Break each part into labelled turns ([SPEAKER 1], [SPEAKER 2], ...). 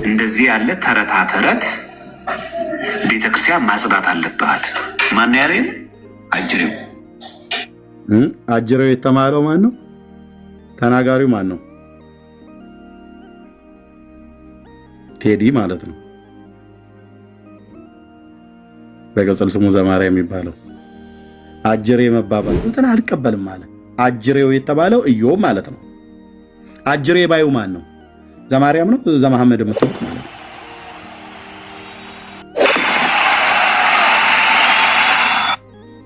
[SPEAKER 1] እንደዚህ ያለ ተረታ ተረት ቤተክርስቲያን ማጽዳት አለባት። ማን ያሬን አጅሬው
[SPEAKER 2] አጅሬው የተማረው ማን ነው? ተናጋሪው ማን ነው? ቴዲ ማለት ነው። በገጽል ስሙ ዘማርያም የሚባለው አጅሬ መባባል እንትን አልቀበልም ማለት አጅሬው የተባለው ኢዮብ ማለት ነው። አጅሬ ባዩ ማን ነው? ዘማርያም ነው። ዘመሐመድ ምትሉት ማለት ነው።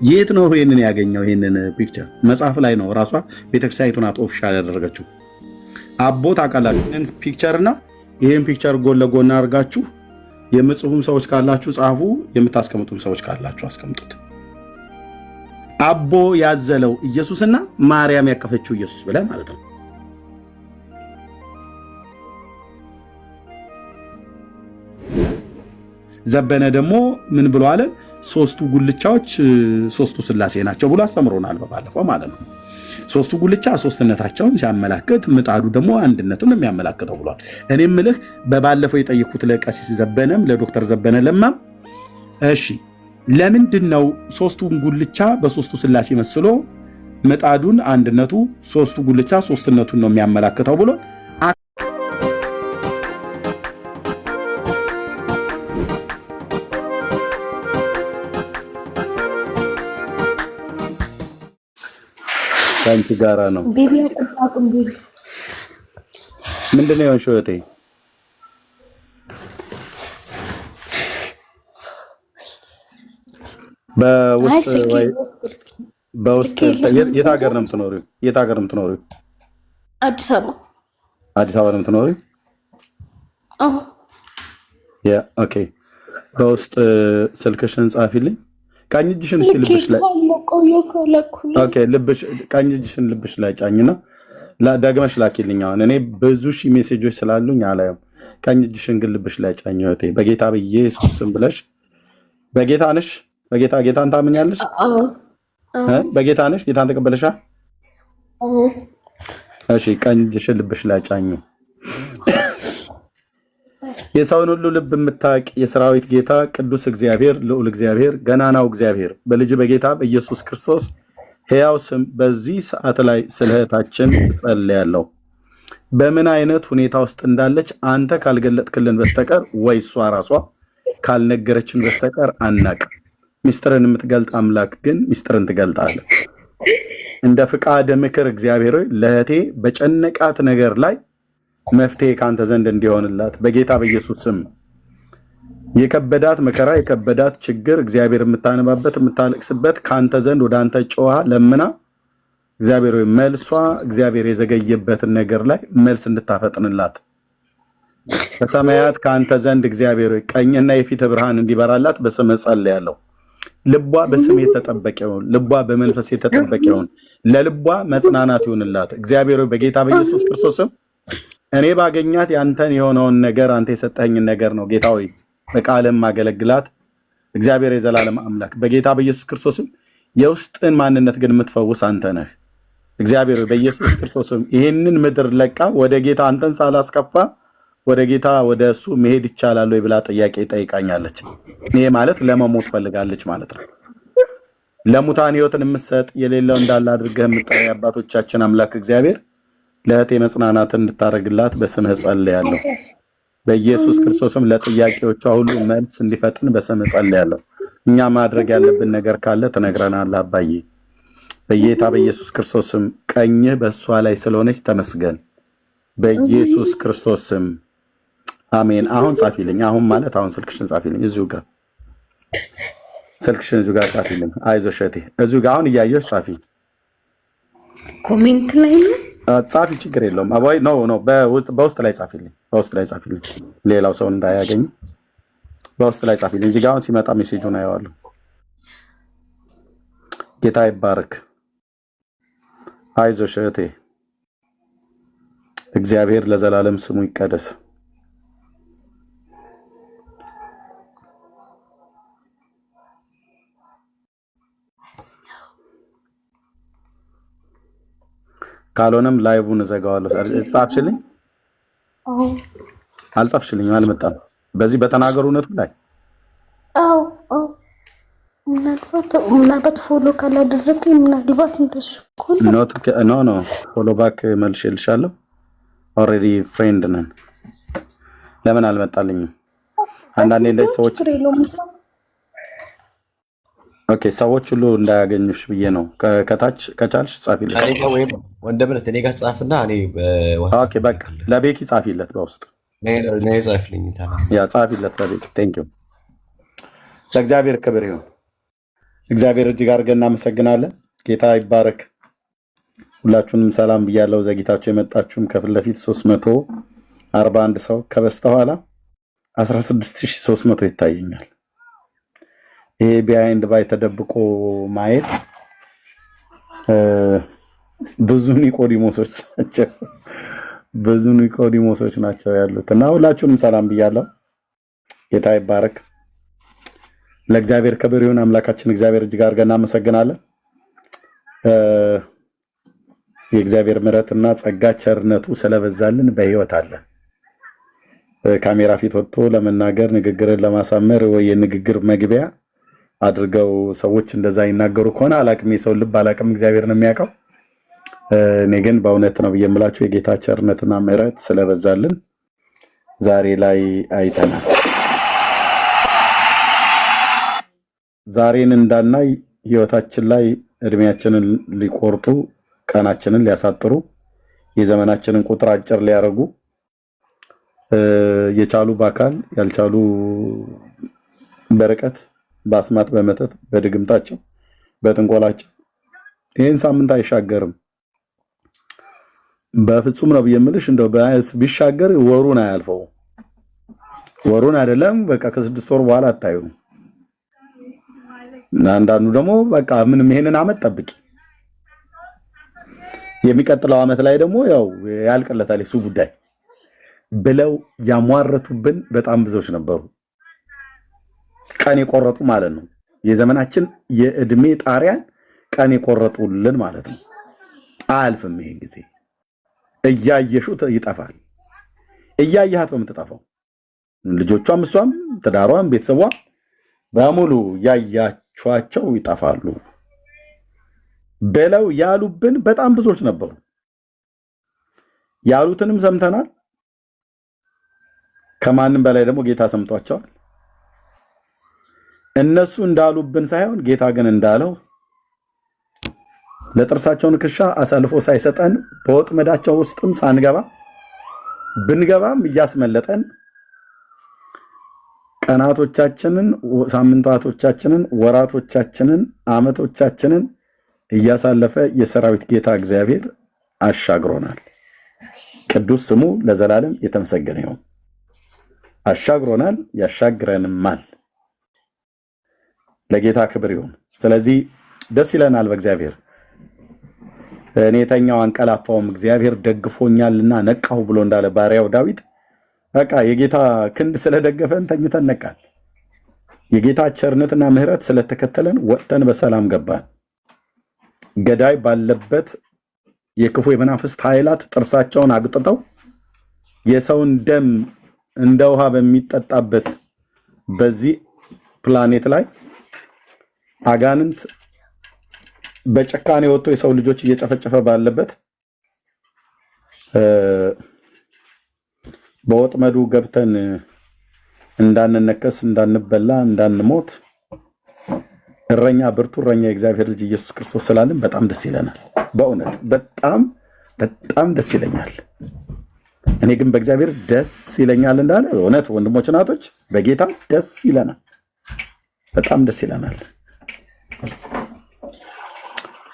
[SPEAKER 2] የት ነው ይሄንን ያገኘው? ይሄንን ፒክቸር መጽሐፍ ላይ ነው። ራሷ ቤተክርስቲያኒቱ ናት ኦፊሻል ያደረገችው። አቦ ታውቃላችሁ። ይሄን ፒክቸርና ይሄን ፒክቸር ጎን ለጎን አድርጋችሁ የምጽፉም ሰዎች ካላችሁ ጻፉ፣ የምታስቀምጡም ሰዎች ካላችሁ አስቀምጡት። አቦ ያዘለው ኢየሱስና ማርያም ያቀፈችው ኢየሱስ ብለህ ማለት ነው። ዘበነ ደግሞ ምን ብሎ አለ? ሶስቱ ጉልቻዎች ሶስቱ ስላሴ ናቸው ብሎ አስተምሮናል በባለፈው ማለት ነው። ሶስቱ ጉልቻ ሶስትነታቸውን ሲያመላክት፣ ምጣዱ ደግሞ አንድነቱን የሚያመላክተው ብሏል። እኔም ምልህ በባለፈው የጠየኩት ለቀሲስ ዘበነም ለዶክተር ዘበነ ለማም እሺ ለምንድን ነው ሶስቱን ጉልቻ በሶስቱ ስላሴ መስሎ ምጣዱን አንድነቱ ሶስቱ ጉልቻ ሶስትነቱን ነው የሚያመላክተው ብሎ አንቺ ጋራ ነው
[SPEAKER 3] ቤቢ አቁም ቤቢ
[SPEAKER 2] ምንድነው የሆንሽው እህቴ? በውስጥ የት ሀገር ነው የምትኖሪው? የት ሀገር ነው የምትኖሪው?
[SPEAKER 3] አዲስ አበባ።
[SPEAKER 2] አዲስ አበባ ነው የምትኖሪው?
[SPEAKER 3] አዎ።
[SPEAKER 2] ኦኬ። በውስጥ ስልክሽን ጻፊልኝ። ቀኝ እጅሽን ልብሽ ላይ ልብሽ ቀኝ እጅሽን ልብሽ ላይ ጫኝና ደግመሽ ላኪልኝ። አሁን እኔ ብዙ ሺህ ሜሴጆች ስላሉኝ አላየም። ቀኝ እጅሽን ግን ልብሽ ላይ ጫኝ እህቴ። በጌታ በኢየሱስ ስም ብለሽ በጌታ ነሽ? ጌታን ታምኛለሽ? በጌታ ነሽ? ጌታን ተቀበለሻል? እሺ፣ ቀኝ እጅሽን ልብሽ ላይ ጫኝ። የሰውን ሁሉ ልብ የምታውቅ የሰራዊት ጌታ ቅዱስ እግዚአብሔር ልዑል እግዚአብሔር ገናናው እግዚአብሔር በልጅ በጌታ በኢየሱስ ክርስቶስ ሕያው ስም በዚህ ሰዓት ላይ ስለ እህታችን እጸልያለሁ። በምን አይነት ሁኔታ ውስጥ እንዳለች አንተ ካልገለጥክልን በስተቀር ወይ እሷ ራሷ ካልነገረችን በስተቀር አናቅም። ሚስጥርን የምትገልጥ አምላክ ግን ሚስጥርን ትገልጣለህ። እንደ ፍቃደ ምክር እግዚአብሔር ለእህቴ በጨነቃት ነገር ላይ መፍትሄ ካንተ ዘንድ እንዲሆንላት በጌታ በኢየሱስ ስም የከበዳት መከራ የከበዳት ችግር እግዚአብሔር የምታነባበት የምታለቅስበት ካንተ ዘንድ ወደ አንተ ጮሃ ለምና እግዚአብሔር መልሷ እግዚአብሔር የዘገየበትን ነገር ላይ መልስ እንድታፈጥንላት በሰማያት ካንተ ዘንድ እግዚአብሔር ቀኝና የፊት ብርሃን እንዲበራላት በስም ጸልያለሁ። ልቧ በስም የተጠበቀ ይሁን፣ ልቧ በመንፈስ የተጠበቀ ይሁን፣ ለልቧ መጽናናት ይሁንላት እግዚአብሔር በጌታ በኢየሱስ ክርስቶስም እኔ ባገኛት ያንተን የሆነውን ነገር አንተ የሰጠኸኝን ነገር ነው ጌታ ሆይ በቃልም ማገለግላት እግዚአብሔር የዘላለም አምላክ በጌታ በኢየሱስ ክርስቶስም የውስጥን ማንነት ግን የምትፈውስ አንተ ነህ እግዚአብሔር በኢየሱስ ክርስቶስም ይሄንን ምድር ለቃ ወደ ጌታ አንተን ሳላስከፋ ወደ ጌታ ወደ እሱ መሄድ ይቻላል ወይ ብላ ጥያቄ ጠይቃኛለች። ይሄ ማለት ለመሞት ፈልጋለች ማለት ነው። ለሙታን ህይወትን የምትሰጥ የሌለው እንዳለ አድርገህ የምትጠራ አባቶቻችን አምላክ እግዚአብሔር ለእህቴ መጽናናትን እንድታደርግላት በስምህ ጸልያለሁ። በኢየሱስ ክርስቶስም ለጥያቄዎቿ ሁሉ መልስ እንዲፈጥን በስምህ ጸልያለሁ። እኛ ማድረግ ያለብን ነገር ካለ ትነግረናለህ አባዬ። በጌታ በኢየሱስ ክርስቶስም ቀኝህ በእሷ ላይ ስለሆነች ተመስገን። በኢየሱስ ክርስቶስም አሜን። አሁን ጻፊልኝ። አሁን ማለት አሁን ስልክሽን ጻፊልኝ። እዚሁ ጋር ስልክሽን እዚሁ ጋር ጻፊልኝ። አይዞሽ እህቴ፣ እዚሁ ጋር አሁን እያየሽ ጻፊ።
[SPEAKER 3] ኮሜንት ላይ ነው
[SPEAKER 2] ጻፊ፣ ችግር የለውም። አባይ ኖ በውስጥ ላይ ጻፊልኝ። በውስጥ ላይ ጻፊልኝ፣ ሌላው ሰው እንዳያገኝ በውስጥ ላይ ጻፊልኝ። እዚህ ጋር አሁን ሲመጣ ሜሴጁን አየዋለሁ። ጌታ ይባረክ። አይዞሽ እህቴ፣ እግዚአብሔር ለዘላለም ስሙ ይቀደስ። ካልሆነም ላይቭን እዘጋዋለሁ። ጻፍሽልኝ? አልጻፍሽልኝም፣ አልመጣም። በዚህ በተናገሩ እውነቱ ላይ
[SPEAKER 3] አዎ አዎ ምናልባት ፎሎ ካላደረገኝ ምናልባት እንደሱ
[SPEAKER 2] ኖ ፎሎ ባክ መልሼልሻለሁ። ኦልሬዲ ፍሬንድ ነን። ለምን አልመጣልኝም? አንዳንዴ እንደዚህ ሰዎች ኦኬ ሰዎች ሁሉ እንዳያገኙሽ ብዬ ነው። ከታች ከቻልሽ ጻፊለት
[SPEAKER 4] ወንድምነት እኔ ጋር ጻፍና እኔ
[SPEAKER 2] ኦኬ በቃ ለቤኪ ጻፊለት በውስጥ
[SPEAKER 4] ነይ ጻፍልኝ
[SPEAKER 2] ያ ጻፊለት ለቤኪ ቴንክ ዩ። ለእግዚአብሔር ክብር ይሁን። እግዚአብሔር እጅግ አድርገን እናመሰግናለን። ጌታ ይባረክ። ሁላችሁንም ሰላም ብያለሁ። ዘግይታችሁ የመጣችሁም ከፊት ለፊት 341 ሰው ከበስተኋላ 16300 ይታየኛል። ይሄ ቢሃይንድ ባይ ተደብቆ ማየት ብዙ ኒቆዲሞሶች ናቸው ያሉት እና ሁላችሁንም ሰላም ብያለሁ። ጌታ ይባረክ። ለእግዚአብሔር ክብር ይሁን። አምላካችን እግዚአብሔር እጅግ አድርገን እናመሰግናለን። የእግዚአብሔር ምሕረትና ጸጋ ቸርነቱ ስለበዛልን በህይወት አለ። ካሜራ ፊት ወጥቶ ለመናገር ንግግርን ለማሳመር ወይ የንግግር መግቢያ አድርገው ሰዎች እንደዛ ይናገሩ ከሆነ አላቅም፣ የሰው ልብ አላቅም፣ እግዚአብሔር ነው የሚያውቀው። እኔ ግን በእውነት ነው የምላችሁ የጌታ ቸርነትና ምሕረት ስለበዛልን ዛሬ ላይ አይተናል። ዛሬን እንዳናይ ህይወታችን ላይ እድሜያችንን ሊቆርጡ ቀናችንን ሊያሳጥሩ የዘመናችንን ቁጥር አጭር ሊያረጉ የቻሉ በአካል ያልቻሉ በርቀት በአስማት በመተት በድግምታቸው በጥንቆላቸው ይህን ሳምንት አይሻገርም። በፍጹም ነው የምልሽ። እንደው ቢሻገር ወሩን አያልፈው። ወሩን አይደለም በቃ ከ6 ወር በኋላ አታዩ። አንዳንዱ ደግሞ በቃ ምንም ይሄንን አመት ጠብቂ፣ የሚቀጥለው አመት ላይ ደግሞ ያው ያልቀለታል እሱ ጉዳይ ብለው ያሟረቱብን በጣም ብዙዎች ነበሩ። ቀን የቆረጡ ማለት ነው። የዘመናችን የእድሜ ጣሪያን ቀን የቆረጡልን ማለት ነው። አያልፍም። ይሄ ጊዜ እያየሹት ይጠፋል። እያየሃት ነው የምትጠፋው። ልጆቿም፣ እሷም፣ ትዳሯም፣ ቤተሰቧ በሙሉ ያያቿቸው ይጠፋሉ ብለው ያሉብን በጣም ብዙዎች ነበሩ። ያሉትንም ሰምተናል። ከማንም በላይ ደግሞ ጌታ ሰምቷቸዋል። እነሱ እንዳሉብን ሳይሆን ጌታ ግን እንዳለው ለጥርሳቸው ንክሻ አሳልፎ ሳይሰጠን በወጥመዳቸው ውስጥም ሳንገባ ብንገባም እያስመለጠን ቀናቶቻችንን፣ ሳምንታቶቻችንን፣ ወራቶቻችንን፣ አመቶቻችንን እያሳለፈ የሰራዊት ጌታ እግዚአብሔር አሻግሮናል። ቅዱስ ስሙ ለዘላለም የተመሰገነ ይሁን። አሻግሮናል፣ ያሻግረንማል። ለጌታ ክብር ይሁን። ስለዚህ ደስ ይለናል በእግዚአብሔር። እኔ የተኛው አንቀላፋውም እግዚአብሔር ደግፎኛልና ነቃሁ ብሎ እንዳለ ባሪያው ዳዊት በቃ የጌታ ክንድ ስለደገፈን ተኝተን ነቃል። የጌታ ቸርነትና ምሕረት ስለተከተለን ወጥተን በሰላም ገባን። ገዳይ ባለበት የክፉ የመናፍስት ኃይላት ጥርሳቸውን አግጥተው የሰውን ደም እንደ ውሃ በሚጠጣበት በዚህ ፕላኔት ላይ አጋንንት በጨካኔ ወጥቶ የሰው ልጆች እየጨፈጨፈ ባለበት በወጥመዱ ገብተን እንዳንነከስ፣ እንዳንበላ፣ እንዳንሞት እረኛ ብርቱ እረኛ የእግዚአብሔር ልጅ ኢየሱስ ክርስቶስ ስላለን በጣም ደስ ይለናል። በእውነት በጣም ደስ ይለኛል። እኔ ግን በእግዚአብሔር ደስ ይለኛል እንዳለ እውነት ወንድሞች እናቶች፣ በጌታ ደስ ይለናል፣ በጣም ደስ ይለናል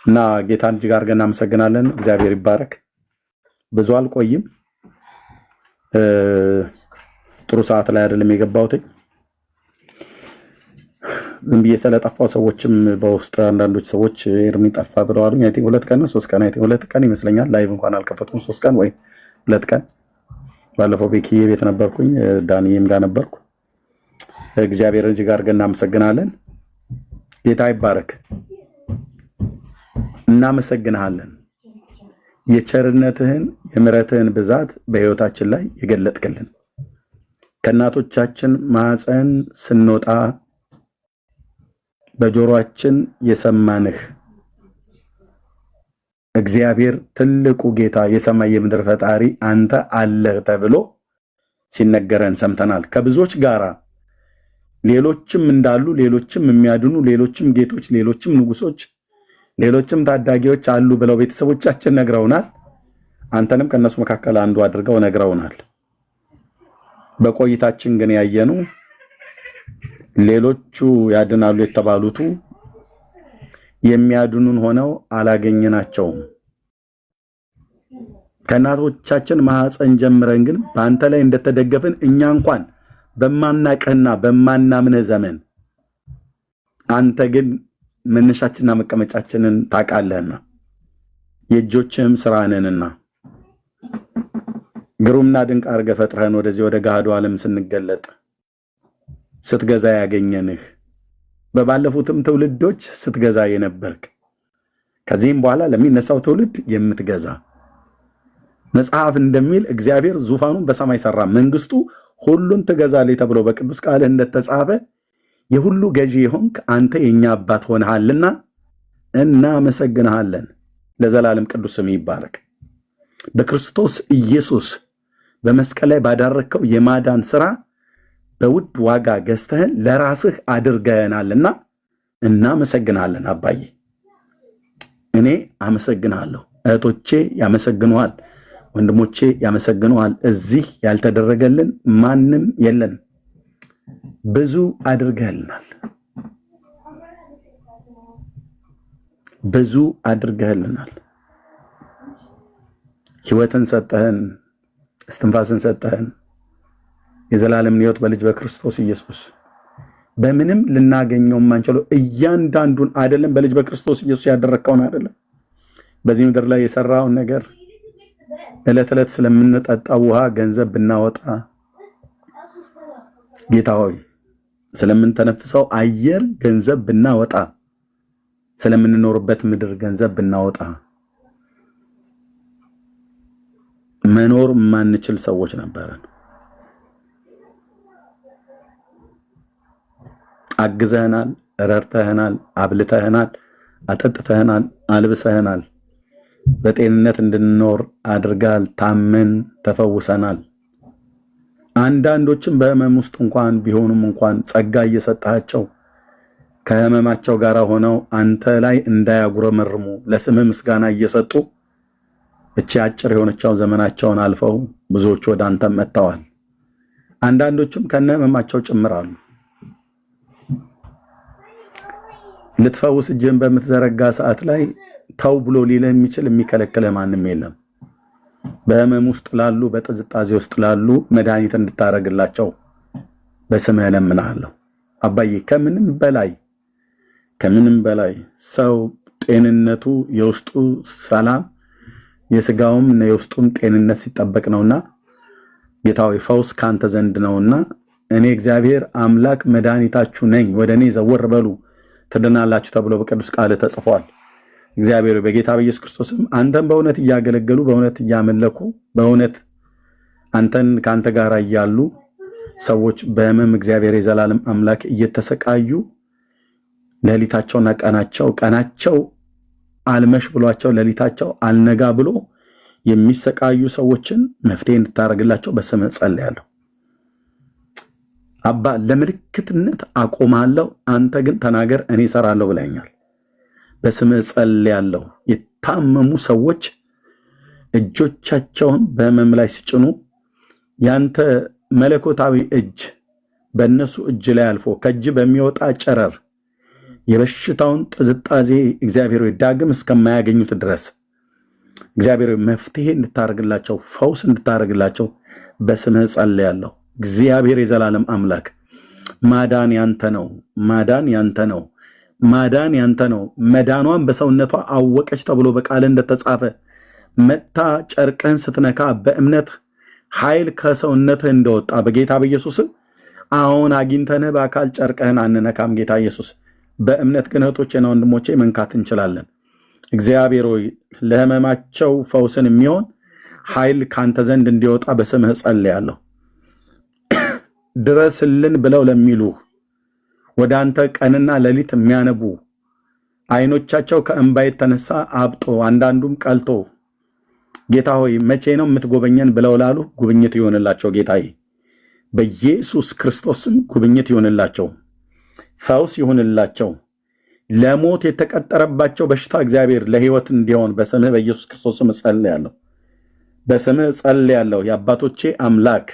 [SPEAKER 2] እና ጌታን እጅግ አድርገን እናመሰግናለን። እግዚአብሔር ይባረክ። ብዙ አልቆይም። ጥሩ ሰዓት ላይ አይደለም የገባሁት። ዝም ብዬ ስለጠፋው ሰዎችም በውስጥ አንዳንዶች ሰዎች ኤርሚ ጠፋ ብለዋል። አይ ቲንክ 2 ቀን ነው 3 ቀን፣ አይ ቲንክ 2 ቀን ይመስለኛል። ላይቭ እንኳን አልከፈትኩም። 3 ቀን ወይ 2 ቀን። ባለፈው ቤኪዬ ቤት ነበርኩኝ፣ ዳንኤም ጋር ነበርኩ። እግዚአብሔርን እጅግ አድርገን እናመሰግናለን። ጌታ ይባረክ። እናመሰግንሃለን። የቸርነትህን የምሕረትህን ብዛት በህይወታችን ላይ የገለጥክልን ከእናቶቻችን ማህፀን ስንወጣ በጆሮአችን የሰማንህ እግዚአብሔር ትልቁ ጌታ የሰማይ የምድር ፈጣሪ አንተ አለህ ተብሎ ሲነገረን ሰምተናል። ከብዙዎች ጋራ ሌሎችም እንዳሉ፣ ሌሎችም የሚያድኑ፣ ሌሎችም ጌቶች፣ ሌሎችም ንጉሶች፣ ሌሎችም ታዳጊዎች አሉ ብለው ቤተሰቦቻችን ነግረውናል። አንተንም ከነሱ መካከል አንዱ አድርገው ነግረውናል። በቆይታችን ግን ያየነው ሌሎቹ ያድናሉ የተባሉቱ የሚያድኑን ሆነው አላገኘናቸውም። ከእናቶቻችን ማህፀን ጀምረን ግን በአንተ ላይ እንደተደገፍን እኛ እንኳን በማናቀህና በማናምንህ ዘመን አንተ ግን መነሻችንና መቀመጫችንን ታውቃለህና የእጆችህም ስራ ነንና ግሩምና ድንቅ አድርገህ ፈጥረህን ወደዚህ ወደ ገሃዱ ዓለም ስንገለጥ ስትገዛ ያገኘንህ በባለፉትም ትውልዶች ስትገዛ የነበርክ ከዚህም በኋላ ለሚነሳው ትውልድ የምትገዛ መጽሐፍ እንደሚል እግዚአብሔር ዙፋኑን በሰማይ ሰራ፣ መንግስቱ ሁሉን ትገዛለች ተብሎ በቅዱስ ቃልህ እንደተጻፈ የሁሉ ገዢ የሆንክ አንተ የኛ አባት ሆነሃልና እናመሰግንሃለን። ለዘላለም ቅዱስ ስም ይባረክ። በክርስቶስ ኢየሱስ በመስቀል ላይ ባዳረከው የማዳን ስራ በውድ ዋጋ ገዝተህን ለራስህ አድርገህናልና እናመሰግንሃለን። አባዬ እኔ አመሰግንሃለሁ። እህቶቼ ያመሰግኑሃል፣ ወንድሞቼ ያመሰግኑሃል። እዚህ ያልተደረገልን ማንም የለን። ብዙ አድርገህልናል፣ ብዙ አድርገህልናል። ህይወትን ሰጠህን፣ እስትንፋስን ሰጠህን፣ የዘላለም ሕይወት በልጅ በክርስቶስ ኢየሱስ በምንም ልናገኘው የማንችለው እያንዳንዱን አይደለም በልጅ በክርስቶስ ኢየሱስ ያደረግከውን አይደለም በዚህ ምድር ላይ የሰራውን ነገር ዕለት ዕለት ስለምንጠጣው ውሃ ገንዘብ ብናወጣ ጌታ ሆይ ስለምንተነፍሰው አየር ገንዘብ ብናወጣ ስለምንኖርበት ምድር ገንዘብ ብናወጣ መኖር ማንችል ሰዎች ነበርን። አግዘህናል፣ ረድተህናል፣ አብልተህናል፣ አጠጥተህናል፣ አልብሰህናል። በጤንነት እንድንኖር አድርጋል። ታመን ተፈውሰናል። አንዳንዶችም በህመም ውስጥ እንኳን ቢሆኑም እንኳን ጸጋ እየሰጣቸው ከህመማቸው ጋር ሆነው አንተ ላይ እንዳያጉረመርሙ ለስምህ ምስጋና እየሰጡ እቺ አጭር የሆነቻው ዘመናቸውን አልፈው ብዙዎች ወደ አንተ መጥተዋል። አንዳንዶችም ከነ ህመማቸው ጭምራሉ። ልትፈውስ እጅን በምትዘረጋ ሰዓት ላይ ተው ብሎ ሊልህ የሚችል የሚከለክልህ ማንም የለም። በህመም ውስጥ ላሉ፣ በጥዝጣዜ ውስጥ ላሉ መድኃኒት እንድታረግላቸው በስምህ እለምንሃለሁ። አባዬ ከምንም በላይ ሰው ጤንነቱ የውስጡ ሰላም የስጋውም የውስጡም ጤንነት ሲጠበቅ ነውና ጌታዊ ፈውስ ካንተ ዘንድ ነውና እኔ እግዚአብሔር አምላክ መድኃኒታችሁ ነኝ፣ ወደ እኔ ዘወር በሉ ትድናላችሁ ተብሎ በቅዱስ ቃል ተጽፏል። እግዚአብሔር በጌታ በኢየሱስ ክርስቶስም አንተን በእውነት እያገለገሉ በእውነት እያመለኩ በእውነት አንተን ከአንተ ጋር እያሉ ሰዎች በህመም እግዚአብሔር የዘላለም አምላክ እየተሰቃዩ ሌሊታቸውና ቀናቸው አልመሽ ብሏቸው ሌሊታቸው አልነጋ ብሎ የሚሰቃዩ ሰዎችን መፍትሄ እንድታደርግላቸው በስምህ ጸልያለሁ። አባ ለምልክትነት አቆማለሁ፣ አንተ ግን ተናገር እኔ እሰራለሁ ብለኛል። በስምህ ጸልያለሁ። የታመሙ ሰዎች እጆቻቸውን በህመም ላይ ሲጭኑ ያንተ መለኮታዊ እጅ በእነሱ እጅ ላይ አልፎ ከእጅ በሚወጣ ጨረር የበሽታውን ጥዝጣዜ እግዚአብሔር ዳግም እስከማያገኙት ድረስ እግዚአብሔር መፍትሄ እንድታደርግላቸው ፈውስ እንድታደርግላቸው በስምህ ጸልያለሁ። እግዚአብሔር የዘላለም አምላክ ማዳን ያንተ ነው፣ ማዳን ያንተ ነው፣ ማዳን ያንተ ነው። መዳኗን በሰውነቷ አወቀች ተብሎ በቃል እንደተጻፈ መታ ጨርቅህን ስትነካ በእምነት ኃይል ከሰውነትህ እንደወጣ በጌታ በኢየሱስ አሁን አግኝተንህ በአካል ጨርቅህን አንነካም። ጌታ ኢየሱስ በእምነት ግን እህቶቼና ወንድሞቼ መንካት እንችላለን። እግዚአብሔር ሆይ ለህመማቸው ፈውስን የሚሆን ኃይል ካንተ ዘንድ እንዲወጣ በስምህ ጸልያለሁ። ድረስልን ብለው ለሚሉ ወደ አንተ ቀንና ሌሊት የሚያነቡ አይኖቻቸው ከእንባ የተነሳ አብጦ አንዳንዱም ቀልጦ ጌታ ሆይ መቼ ነው የምትጎበኘን ብለው ላሉ ጉብኝት ይሆንላቸው። ጌታዬ በኢየሱስ ክርስቶስም ጉብኝት ይሆንላቸው፣ ፈውስ ይሆንላቸው። ለሞት የተቀጠረባቸው በሽታ እግዚአብሔር ለሕይወት እንዲሆን በስምህ በኢየሱስ ክርስቶስም እጸልያለሁ። በስምህ እጸልያለሁ። የአባቶቼ አምላክ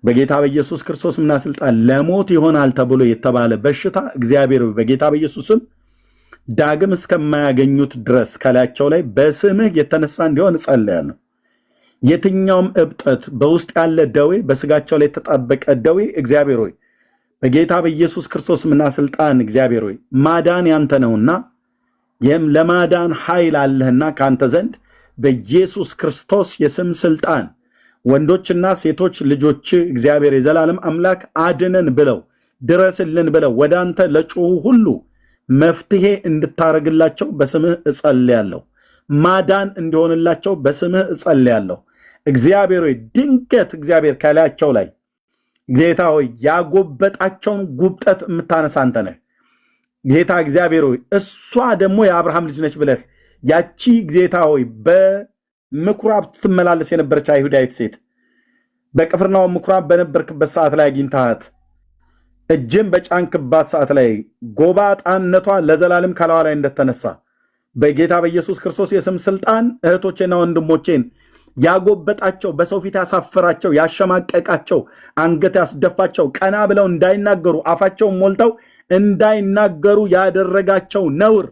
[SPEAKER 2] በጌታ በኢየሱስ ክርስቶስምና ስልጣን ለሞት ይሆናል ተብሎ የተባለ በሽታ እግዚአብሔር በጌታ በኢየሱስም ዳግም እስከማያገኙት ድረስ ከላያቸው ላይ በስምህ የተነሳ እንዲሆን እጸልያለሁ። የትኛውም እብጠት በውስጥ ያለ ደዌ በስጋቸው ላይ የተጣበቀ ደዌ እግዚአብሔር ሆይ በጌታ በኢየሱስ ክርስቶስምና ስልጣን እግዚአብሔር ሆይ ማዳን ያንተ ነውና ይህም ለማዳን ኃይል አለህና ካንተ ዘንድ በኢየሱስ ክርስቶስ የስም ስልጣን ወንዶችና ሴቶች ልጆች እግዚአብሔር የዘላለም አምላክ አድነን ብለው ድረስልን ብለው ወደ አንተ ለጮሁ ሁሉ መፍትሄ እንድታረግላቸው በስምህ እጸልያለሁ። ማዳን እንዲሆንላቸው በስምህ እጸልያለሁ። እግዚአብሔር ሆይ ድንገት እግዚአብሔር ከላያቸው ላይ ጌታ ሆይ ያጎበጣቸውን ጉብጠት የምታነሳ አንተ ነህ። ጌታ እግዚአብሔር ሆይ እሷ ደግሞ የአብርሃም ልጅ ነች ብለህ ያቺ ጌታ ሆይ በምኩራብ ትመላለስ የነበረች አይሁዳዊት ሴት በቅፍርናሆም ምኩራብ በነበርክበት ሰዓት ላይ አግኝተሃት እጅን በጫንክባት ሰዓት ላይ ጎባጣነቷ ለዘላለም ከላዋ ላይ እንደተነሳ በጌታ በኢየሱስ ክርስቶስ የስም ስልጣን እህቶቼና ወንድሞቼን ያጎበጣቸው፣ በሰው ፊት ያሳፈራቸው፣ ያሸማቀቃቸው፣ አንገት ያስደፋቸው፣ ቀና ብለው እንዳይናገሩ አፋቸውን ሞልተው እንዳይናገሩ ያደረጋቸው ነውር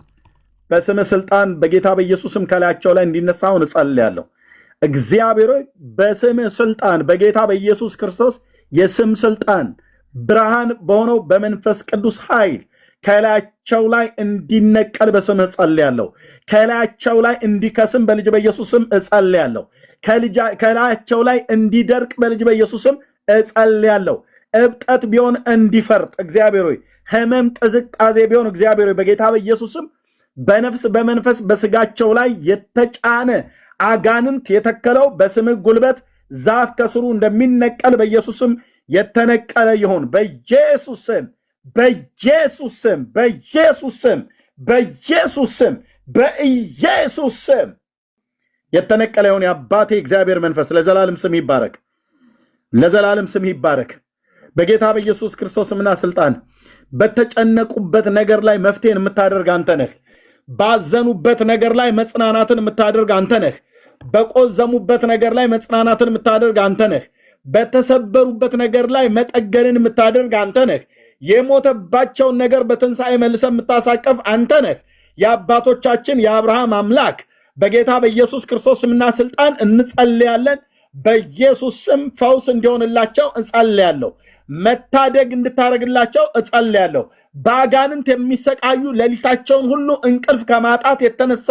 [SPEAKER 2] በስም ስልጣን በጌታ በኢየሱስም ከላያቸው ላይ እንዲነሳውን እጸልያለሁ። እግዚአብሔር በስም ስልጣን በጌታ በኢየሱስ ክርስቶስ የስም ስልጣን ብርሃን በሆነው በመንፈስ ቅዱስ ኃይል ከላያቸው ላይ እንዲነቀል በስምህ እጸልያለሁ። ከላያቸው ላይ እንዲከስም በልጅ በኢየሱስም እጸልያለሁ። ከላያቸው ላይ እንዲደርቅ በልጅ በኢየሱስም እጸልያለሁ። እብጠት ቢሆን እንዲፈርጥ እግዚአብሔር ሆይ፣ ህመም ጥዝቃዜ ቢሆን እግዚአብሔር ሆይ በጌታ በኢየሱስም በነፍስ በመንፈስ በስጋቸው ላይ የተጫነ አጋንንት የተከለው በስምህ ጉልበት ዛፍ ከስሩ እንደሚነቀል በኢየሱስም የተነቀለ ይሁን። በኢየሱስ ስም በኢየሱስ ስም በኢየሱስ ስም በኢየሱስ ስም በኢየሱስ ስም የተነቀለ ይሁን። የአባቴ እግዚአብሔር መንፈስ ለዘላለም ስም ይባረክ፣ ለዘላለም ስም ይባረክ። በጌታ በኢየሱስ ክርስቶስምና ስልጣን በተጨነቁበት ነገር ላይ መፍትሄን የምታደርግ አንተ ነህ። ባዘኑበት ነገር ላይ መጽናናትን የምታደርግ አንተ ነህ። በቆዘሙበት ነገር ላይ መጽናናትን የምታደርግ አንተ ነህ። በተሰበሩበት ነገር ላይ መጠገንን የምታደርግ አንተ ነህ። የሞተባቸውን ነገር በትንሣኤ መልሰ የምታሳቀፍ አንተ ነህ። የአባቶቻችን የአብርሃም አምላክ በጌታ በኢየሱስ ክርስቶስ ስምና ስልጣን እንጸልያለን። በኢየሱስ ስም ፈውስ እንዲሆንላቸው እጸልያለሁ። መታደግ እንድታደርግላቸው እጸልያለሁ። በአጋንንት የሚሰቃዩ ሌሊታቸውን ሁሉ እንቅልፍ ከማጣት የተነሳ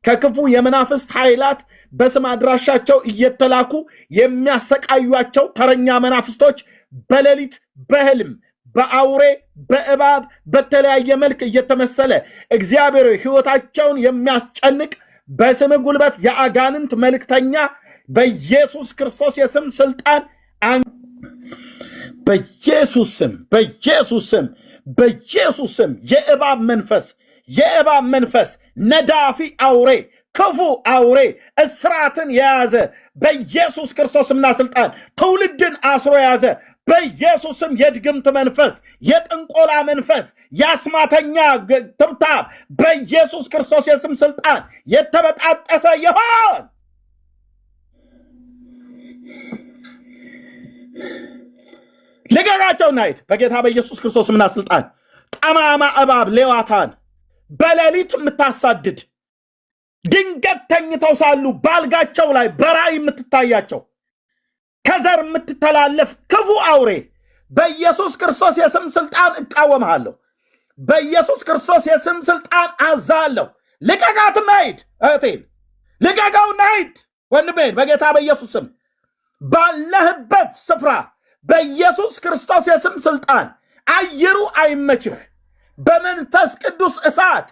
[SPEAKER 2] ከክፉ የመናፍስት ኃይላት በስም አድራሻቸው እየተላኩ የሚያሰቃዩቸው ተረኛ መናፍስቶች በሌሊት በህልም በአውሬ በእባብ በተለያየ መልክ እየተመሰለ እግዚአብሔር ሕይወታቸውን የሚያስጨንቅ በስም ጉልበት የአጋንንት መልእክተኛ በኢየሱስ ክርስቶስ የስም ስልጣን በኢየሱስ ስም በኢየሱስ ስም በኢየሱስ ስም የእባብ መንፈስ ነዳፊ አውሬ ክፉ አውሬ እስራትን የያዘ በኢየሱስ ክርስቶስምና ስልጣን ትውልድን አስሮ የያዘ በኢየሱስ ስም የድግምት መንፈስ፣ የጥንቆላ መንፈስ፣ የአስማተኛ ትብታብ በኢየሱስ ክርስቶስ የስም ስልጣን የተበጣጠሰ ይሆን። ልቀቃቸውና ሂድ በጌታ በኢየሱስ ክርስቶስምና ስልጣን። ጠማማ እባብ ሌዋታን በሌሊት የምታሳድድ ድንገት ተኝተው ሳሉ ባልጋቸው ላይ በራእይ የምትታያቸው ከዘር የምትተላለፍ ክፉ አውሬ በኢየሱስ ክርስቶስ የስም ስልጣን እቃወምሃለሁ። በኢየሱስ ክርስቶስ የስም ስልጣን አዛለሁ። ልቀቃትና ሂድ። እህቴን ልቀቀውና ሂድ። ወንድሜን በጌታ በኢየሱስ ስም ባለህበት ስፍራ በኢየሱስ ክርስቶስ የስም ስልጣን አየሩ አይመችህ። በመንፈስ ቅዱስ እሳት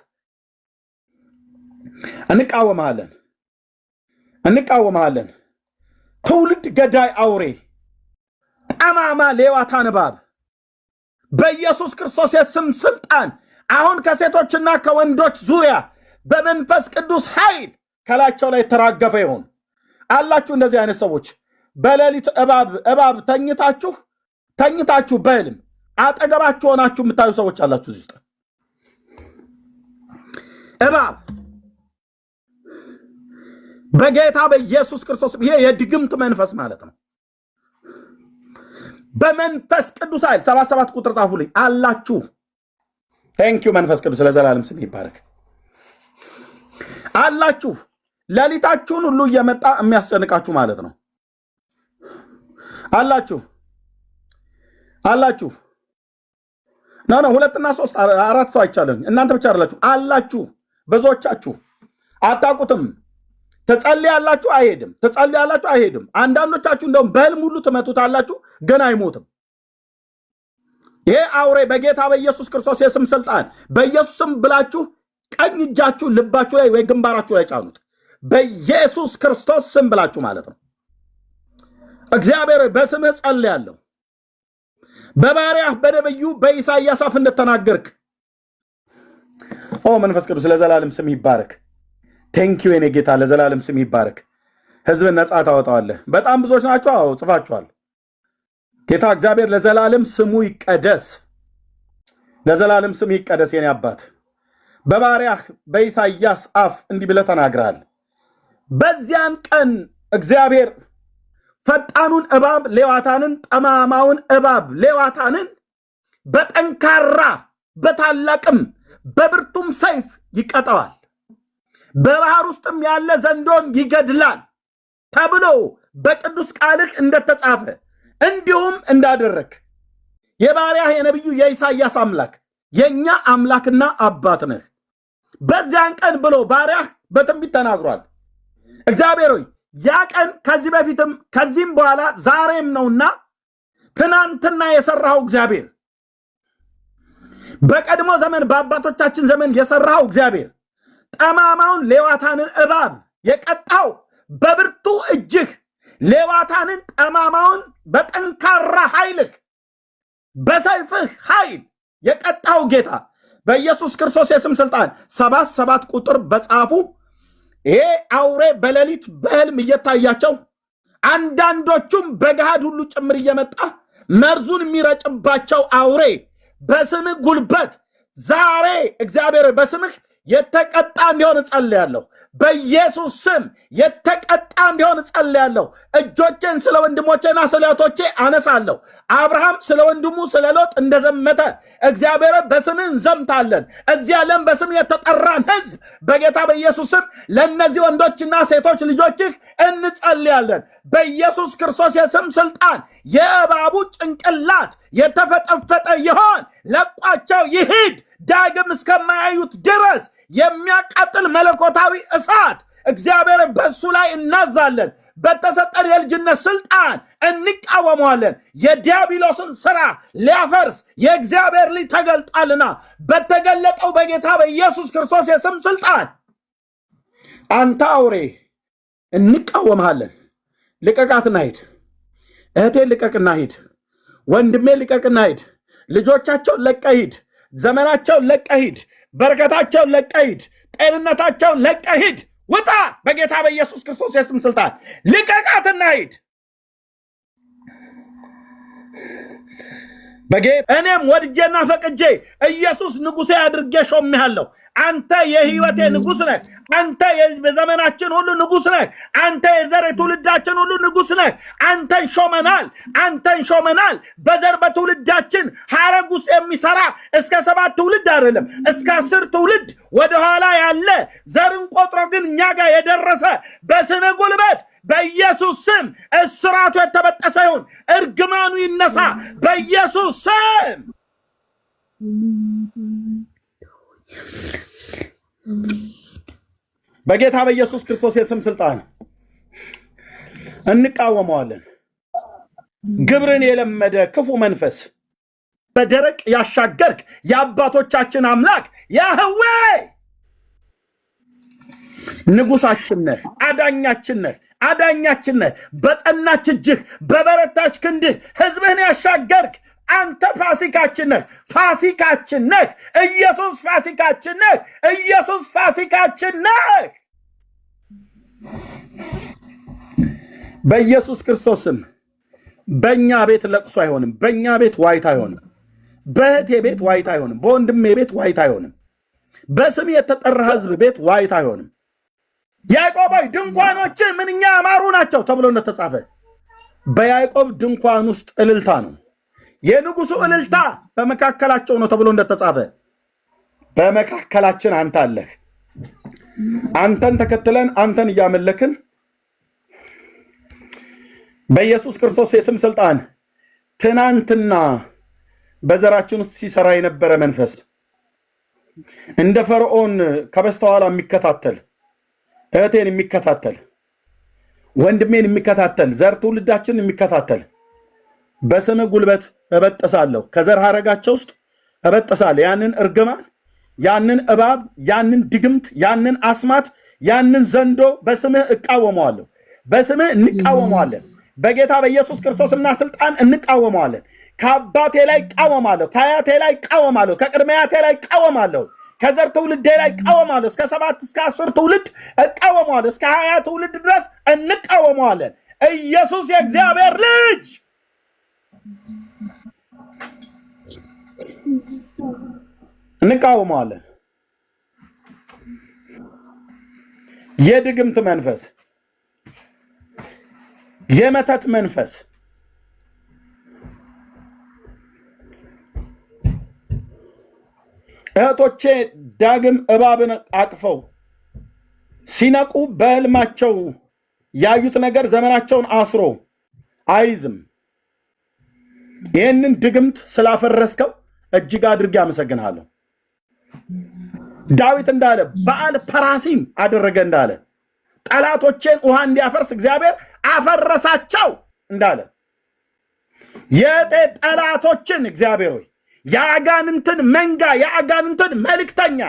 [SPEAKER 2] እንቃወምሃለን። ትውልድ ገዳይ አውሬ፣ ጠማማ ጠማማ ሌዋታን እባብ በኢየሱስ ክርስቶስ የስም ስልጣን አሁን ከሴቶችና ከወንዶች ዙሪያ በመንፈስ ቅዱስ ኃይል ከላቸው ላይ ተራገፈ ይሁን። አላችሁ እንደዚህ አይነት ሰዎች በሌሊት እባብ ተኝታችሁ በህልም አጠገባችሁ ሆናችሁ የምታዩ ሰዎች አላችሁ። እዚህ ውስጥ እባብ በጌታ በኢየሱስ ክርስቶስ ይሄ የድግምት መንፈስ ማለት ነው። በመንፈስ ቅዱስ ኃይል 77 ቁጥር ጻፉልኝ አላችሁ። ቴንኪዩ መንፈስ ቅዱስ ለዘላለም ስም ይባረክ። አላችሁ ሌሊታችሁን ሁሉ እየመጣ የሚያስጨንቃችሁ ማለት ነው። አላችሁ ና 2 እና 3 4 ሰው አይቻለን። እናንተ ብቻ አይደላችሁ አላችሁ። ብዙዎቻችሁ አታውቁትም። ትጸልያላችሁ አይሄድም። አንዳንዶቻችሁ እንደውም በህልም ሁሉ ትመቱታላችሁ ግን አይሞትም። ይሄ አውሬ በጌታ በኢየሱስ ክርስቶስ የስም ስልጣን በኢየሱስ ስም ብላችሁ ቀኝ እጃችሁ ልባችሁ ላይ ወይ ግንባራችሁ ላይ ጫኑት። በኢየሱስ ክርስቶስ ስም ብላችሁ ማለት ነው። እግዚአብሔር በስምህ ጸልያለሁ። በባሪያህ በነብዩ በኢሳይያስ አፍ እንደተናገርክ መንፈስ ቅዱስ ለዘላለም ስም ይባረክ። ቴንኪዩ የኔ ጌታ ለዘላለም ስም ይባረክ። ህዝብን ነጻ ታወጣዋለህ። በጣም ብዙዎች ናቸው። አዎ ጽፋችኋል። ጌታ እግዚአብሔር ለዘላለም ስሙ ይቀደስ። ለዘላለም ስም ይቀደስ የኔ አባት። በባሪያህ በኢሳይያስ አፍ እንዲህ ብለህ ተናግረሃል። በዚያን ቀን እግዚአብሔር ፈጣኑን እባብ ሌዋታንን፣ ጠማማውን እባብ ሌዋታንን በጠንካራ በታላቅም በብርቱም ሰይፍ ይቀጠዋል፣ በባህር ውስጥም ያለ ዘንዶን ይገድላል ተብሎ በቅዱስ ቃልህ እንደተጻፈ እንዲሁም እንዳደረግ የባሪያህ የነቢዩ የኢሳይያስ አምላክ የኛ አምላክና አባት ነህ። በዚያን ቀን ብሎ ባሪያህ በትንቢት ተናግሯል። እግዚአብሔር ሆይ ያ ቀን ከዚህ በፊትም ከዚህም በኋላ ዛሬም ነውና ትናንትና የሰራው እግዚአብሔር በቀድሞ ዘመን በአባቶቻችን ዘመን የሰራው እግዚአብሔር ጠማማውን ሌዋታንን እባብ የቀጣው በብርቱ እጅህ ሌዋታንን ጠማማውን በጠንካራ ኃይልህ በሰይፍህ ኃይል የቀጣው ጌታ በኢየሱስ ክርስቶስ የስም ስልጣን 77 ቁጥር በጻፉ ይሄ አውሬ በሌሊት በህልም እየታያቸው አንዳንዶቹም በገሃድ ሁሉ ጭምር እየመጣ መርዙን የሚረጭባቸው አውሬ በስምህ ጉልበት ዛሬ እግዚአብሔር በስምህ የተቀጣ እንዲሆን ጸልያለሁ። በኢየሱስ ስም የተቀጣ እንዲሆን ጸልያለሁ። እጆቼን ስለ ወንድሞቼና ስለ እህቶቼ አነሳለሁ። አብርሃም ስለ ወንድሙ ስለ ሎጥ እንደዘመተ እግዚአብሔር በስምህ እንዘምታለን። እዚህ ዓለም በስም የተጠራን ህዝብ በጌታ በኢየሱስ ስም ለእነዚህ ወንዶችና ሴቶች ልጆችህ እንጸልያለን። በኢየሱስ ክርስቶስ የስም ስልጣን የእባቡ ጭንቅላት የተፈጠፈጠ ይሆን፣ ለቋቸው ይሂድ። ዳግም እስከማያዩት ድረስ የሚያቃጥል መለኮታዊ እሳት እግዚአብሔር በሱ ላይ እናዛለን። በተሰጠን የልጅነት ስልጣን እንቃወመዋለን። የዲያብሎስን ስራ ሊያፈርስ የእግዚአብሔር ልጅ ተገልጧልና በተገለጠው በጌታ በኢየሱስ ክርስቶስ የስም ስልጣን አንተ አውሬ እንቃወምሃለን። ልቀቃትና ሂድ። እህቴ ልቀቅና ሂድ። ወንድሜ ልቀቅና ሂድ። ልጆቻቸውን ለቀህ ሂድ። ዘመናቸውን ለቀህ ሂድ። በረከታቸውን ለቀህ ሂድ። ጤንነታቸውን ለቀህ ሂድ። ውጣ በጌታ በኢየሱስ ክርስቶስ የስም ስልጣን ልቀቃትና ሂድ። እኔም ወድጄና ፈቅጄ ኢየሱስ ንጉሴ አድርጌ ሾሜሃለሁ። አንተ የህይወቴ ንጉስ ነህ። አንተ በዘመናችን ሁሉ ንጉስ ነህ። አንተ የዘር ትውልዳችን ሁሉ ንጉስ ነህ። አንተን ሾመናል። በዘር በትውልዳችን ሐረግ ውስጥ የሚሰራ እስከ 7 ትውልድ አይደለም እስከ 10 ትውልድ ወደኋላ ያለ ዘርን ቆጥሮ ግን እኛ ጋር የደረሰ በስመ ጉልበት በኢየሱስ ስም እስራቱ የተበጠሰ ይሁን። እርግማኑ ይነሳ በኢየሱስ ስም። በጌታ በኢየሱስ ክርስቶስ የስም ስልጣን እንቃወመዋለን። ግብርን የለመደ ክፉ መንፈስ በደረቅ ያሻገርክ የአባቶቻችን አምላክ ያህዌ ንጉሳችን ነህ፣ አዳኛችን ነህ፣ አዳኛችን ነህ። በጸናች እጅህ በበረታች ክንድህ ሕዝብህን ያሻገርክ አንተ ፋሲካችን ነህ። ፋሲካችን ነህ ኢየሱስ። ፋሲካችን ነህ ኢየሱስ። ፋሲካችን ነህ። በኢየሱስ ክርስቶስም በእኛ ቤት ለቅሶ አይሆንም። በእኛ ቤት ዋይታ አይሆንም። በእህቴ ቤት ዋይታ አይሆንም። በወንድሜ ቤት ዋይታ አይሆንም። በስም የተጠራ ሕዝብ ቤት ዋይታ አይሆንም። ያዕቆባዊ ድንኳኖች ምንኛ ያማሩ ናቸው ተብሎ እንደተጻፈ በያዕቆብ ድንኳን ውስጥ እልልታ ነው። የንጉሱ እልልታ በመካከላቸው ነው ተብሎ እንደተጻፈ በመካከላችን አንተ አለህ። አንተን ተከትለን አንተን እያመለክን በኢየሱስ ክርስቶስ የስም ስልጣን ትናንትና በዘራችን ውስጥ ሲሰራ የነበረ መንፈስ እንደ ፈርዖን ከበስተኋላ የሚከታተል እህቴን የሚከታተል ወንድሜን የሚከታተል ዘር ትውልዳችን የሚከታተል በስም ጉልበት እበጥሳለሁ። ከዘር ሐረጋቸው ውስጥ እበጥሳለሁ። ያንን እርግማን፣ ያንን እባብ፣ ያንን ድግምት፣ ያንን አስማት፣ ያንን ዘንዶ በስምህ እቃወመዋለሁ። በስምህ እንቃወመዋለን። በጌታ በኢየሱስ ክርስቶስና ስልጣን እንቃወመዋለን። ከአባቴ ላይ እቃወማለሁ። ከአያቴ ላይ እቃወማለሁ። ከቅድመ አያቴ ላይ እቃወማለሁ። ከዘር ትውልዴ ላይ እቃወማለሁ። እስከ 7 እስከ 10 ትውልድ እቃወመዋለሁ። እስከ 20 ትውልድ ድረስ እንቃወመዋለን። ኢየሱስ የእግዚአብሔር ልጅ እንቃወመዋለን። የድግምት መንፈስ፣ የመተት መንፈስ እህቶቼ ዳግም እባብን አቅፈው ሲነቁ በህልማቸው ያዩት ነገር ዘመናቸውን አስሮ አይዝም። ይህንን ድግምት ስላፈረስከው እጅግ አድርጌ አመሰግንሃለሁ። ዳዊት እንዳለ በዓል ፐራሲም አደረገ እንዳለ ጠላቶቼን ውሃ እንዲያፈርስ እግዚአብሔር አፈረሳቸው እንዳለ ጠላቶችን እግዚአብሔር ሆይ የአጋንንትን መንጋ የአጋንንትን መልእክተኛ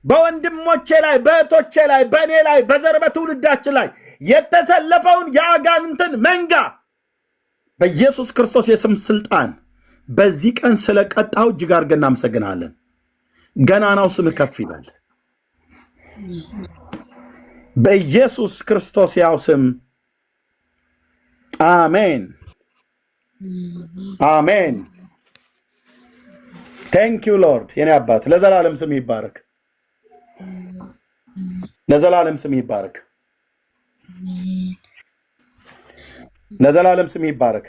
[SPEAKER 2] በወንድሞቼ ላይ በእህቶቼ ላይ በእኔ ላይ በዘር በትውልዳችን ላይ የተሰለፈውን የአጋንንትን መንጋ በኢየሱስ ክርስቶስ የስም ስልጣን በዚህ ቀን ስለቀጣው እጅግ አድርገን እናመሰግናለን። ገናናው ስም ከፍ ይላል። በኢየሱስ ክርስቶስ ያው ስም አሜን፣ አሜን። ቴንክ ዩ ሎርድ። የኔ አባት ለዘላለም ስም ይባረክ፣ ለዘላለም ስም ይባረክ፣ ለዘላለም ስም ይባረክ።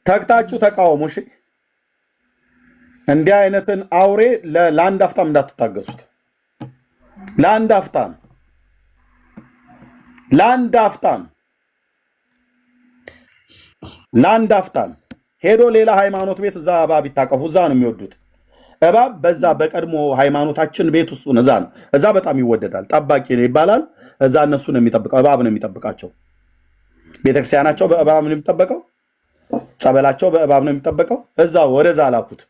[SPEAKER 2] ተግታችሁ ተቃወሙ። እሺ፣ እንዲህ አይነትን አውሬ ለአንድ አፍታም እንዳትታገሱት። ለአንድ አፍታም ለአንድ አፍታም ሄዶ ሌላ ሃይማኖት ቤት እዛ እባብ ይታቀፉ። እዛ ነው የሚወዱት። እባብ በዛ በቀድሞ ሃይማኖታችን ቤት ውስጥ እዛ ነው። እዛ በጣም ይወደዳል። ጠባቂ ይባላል። እዛ እነሱ ነው የሚጠብቀው። እባብ ነው የሚጠብቃቸው። ቤተክርስቲያናቸው በእባብ ነው የሚጠበቀው። ጸበላቸው በእባብ ነው የሚጠበቀው። እዛ ወደዛ ላኩት።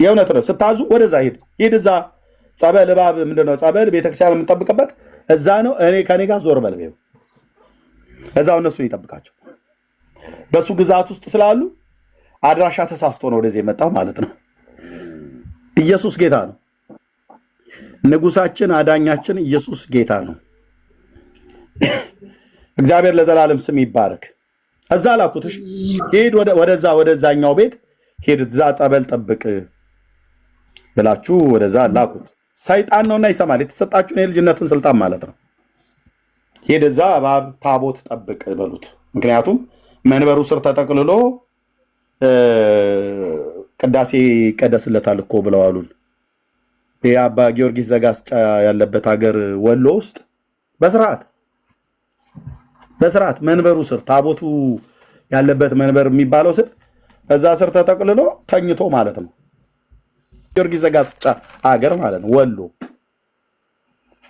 [SPEAKER 2] የእውነት ነው። ስታዙ ወደዛ ሂድ። እዛ ጸበል እባብ ምንድነው ጸበል ቤተክርስቲያን የምንጠብቅበት እዛ ነው። እኔ ከኔ ጋር ዞር በል በይው። እዛው እነሱ ይጠብቃቸው። በሱ ግዛት ውስጥ ስላሉ አድራሻ ተሳስቶ ነው ወደዚህ የመጣው ማለት ነው። ኢየሱስ ጌታ ነው። ንጉሳችን አዳኛችን ኢየሱስ ጌታ ነው። እግዚአብሔር ለዘላለም ስም ይባረክ። እዛ ላኩትሽ። ሂድ ወደዛኛው ቤት ሂድ፣ እዛ ጠበል ጠብቅ ብላችሁ ወደዛ ላኩት። ሰይጣን ነውና ይሰማል። የተሰጣችሁን የልጅነትን ስልጣን ማለት ነው። ሂድ እዛ እባብ ታቦት ጠብቅ በሉት። ምክንያቱም መንበሩ ስር ተጠቅልሎ ቅዳሴ ይቀደስለታል እኮ ብለዋሉን። የአባ ጊዮርጊስ ዘጋስጫ ያለበት ሀገር ወሎ ውስጥ በስርዓት መንበሩ ስር ታቦቱ ያለበት መንበር የሚባለው ስር እዛ ስር ተጠቅልሎ ተኝቶ ማለት ነው። ጊዮርጊስ ዘጋስጫ ሀገር ማለት ነው ወሎ።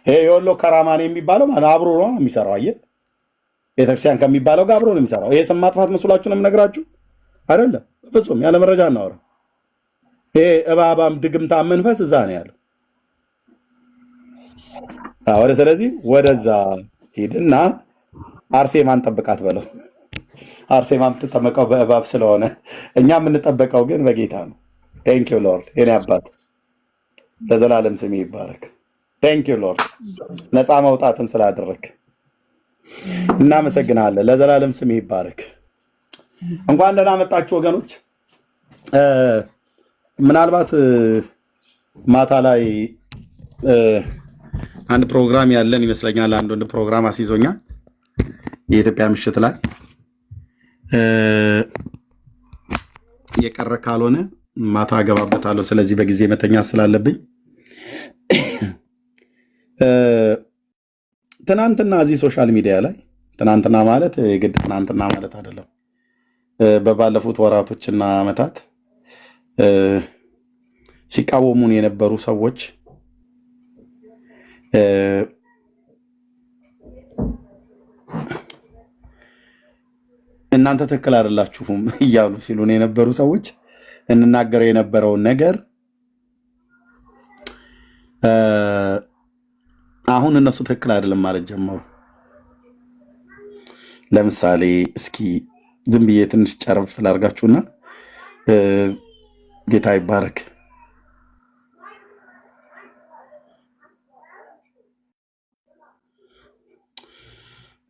[SPEAKER 2] ይሄ የወሎ ከራማኔ የሚባለው ማለት አብሮ ነው የሚሰራው። አየህ፣ ቤተክርስቲያን ከሚባለው ጋር አብሮ ነው የሚሰራው። ይሄ ስም ማጥፋት መስሏችሁ ነው የምነግራችሁ አይደለም። በፍጹም ያለ መረጃ እናወራ። ይሄ እባባም ድግምታም መንፈስ እዛ ነው ያለው። ስለዚህ ወደዛ ሂድና አርሴማን ጠብቃት በለው። አርሴማ የምትጠመቀው በእባብ ስለሆነ እኛ የምንጠበቀው ግን በጌታ ነው። ቴንኪው ሎርድ፣ የኔ አባት ለዘላለም ስም ይባረክ። ቴንኪው ሎርድ ነፃ መውጣትን ስላደረግ እናመሰግናለን። ለዘላለም ስም ይባረክ። እንኳን ደህና መጣችሁ ወገኖች። ምናልባት ማታ ላይ አንድ ፕሮግራም ያለን ይመስለኛል። አንድ ወንድ ፕሮግራም አስይዞኛል የኢትዮጵያ ምሽት ላይ የቀረ ካልሆነ ማታ አገባበታለሁ። ስለዚህ በጊዜ መተኛ ስላለብኝ ትናንትና እዚህ ሶሻል ሚዲያ ላይ ትናንትና ማለት የግድ ትናንትና ማለት አይደለም፣ በባለፉት ወራቶችና ዓመታት ሲቃወሙን የነበሩ ሰዎች እናንተ ትክክል አይደላችሁም እያሉ ሲሉን የነበሩ ሰዎች እንናገረው የነበረውን ነገር አሁን እነሱ ትክክል አይደለም ማለት ጀመሩ። ለምሳሌ እስኪ ዝም ብዬ ትንሽ ጨረፍ ላርጋችሁና ጌታ ይባረክ።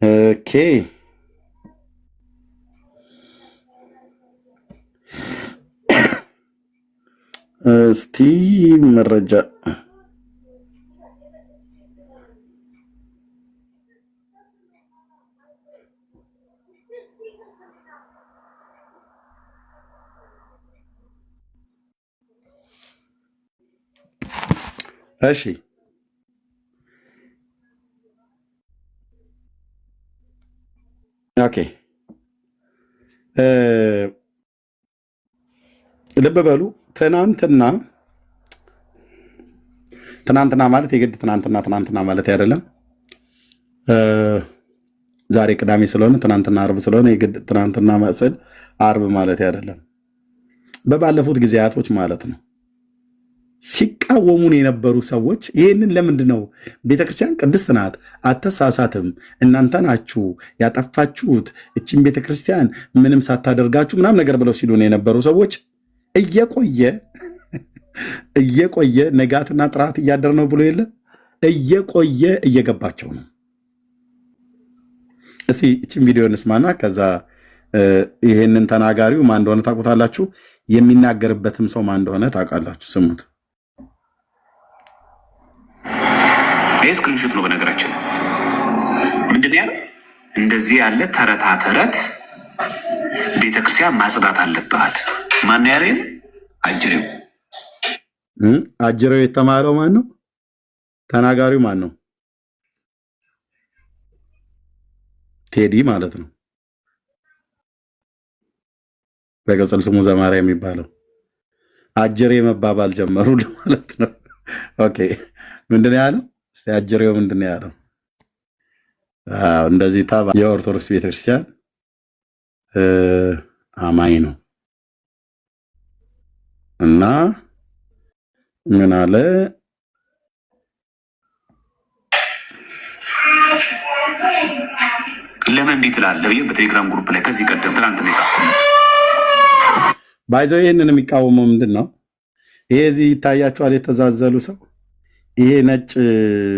[SPEAKER 2] ኦኬ እስቲ መረጃ እሺ ኦኬ ልብ በሉ። ትናንትና ማለት የግድ ትናንትና ማለት አይደለም። ዛሬ ቅዳሜ ስለሆነ ትናንትና አርብ ስለሆነ የግድ ትናንትና መስል አርብ ማለት አይደለም። በባለፉት ጊዜያቶች ማለት ነው። ሲቃወሙን የነበሩ ሰዎች ይህንን ለምንድን ነው ቤተክርስቲያን ቅድስት ናት፣ አተሳሳትም፣ እናንተ ናችሁ ያጠፋችሁት እችን ቤተክርስቲያን ምንም ሳታደርጋችሁ ምናም ነገር ብለው ሲሉን የነበሩ ሰዎች እየቆየ ነጋትና ጥራት እያደር ነው ብሎ የለ እየቆየ እየገባቸው ነው። እስቲ እችን ቪዲዮ እንስማና ከዛ ይህንን ተናጋሪው ማን እንደሆነ ታውቁታላችሁ፣ የሚናገርበትም ሰው ማን እንደሆነ ታውቃላችሁ። ስሙት።
[SPEAKER 1] ይህ ስክሪንሾት ነው። በነገራችን ምንድን ያለው እንደዚህ ያለ ተረታ ተረት ቤተክርስቲያን ማጽዳት አለባት። ማን ያሬን አጅሬው
[SPEAKER 2] አጅሬው የተማረው ማን ነው? ተናጋሪው ማን ነው? ቴዲ ማለት ነው። በቅጽል ስሙ ዘማሪያ የሚባለው አጅሬ መባባል ጀመሩ ማለት ነው። ኦኬ ምንድን ያለው? እስቲ አጅሬው ምንድን ያለው? እንደዚህ የኦርቶዶክስ ቤተክርስቲያን አማኝ ነው እና ምን አለ?
[SPEAKER 1] ለምን እንዲህ ትላለህ? በቴሌግራም ግሩፕ ላይ ከዚህ ቀደም ትናንት ነው የጻፍኩት።
[SPEAKER 2] ባይዘው ይሄንን የሚቃወመው ምንድን ነው? ይሄ እዚህ ይታያችኋል፣ የተዛዘሉ ሰው ይሄ ነጭ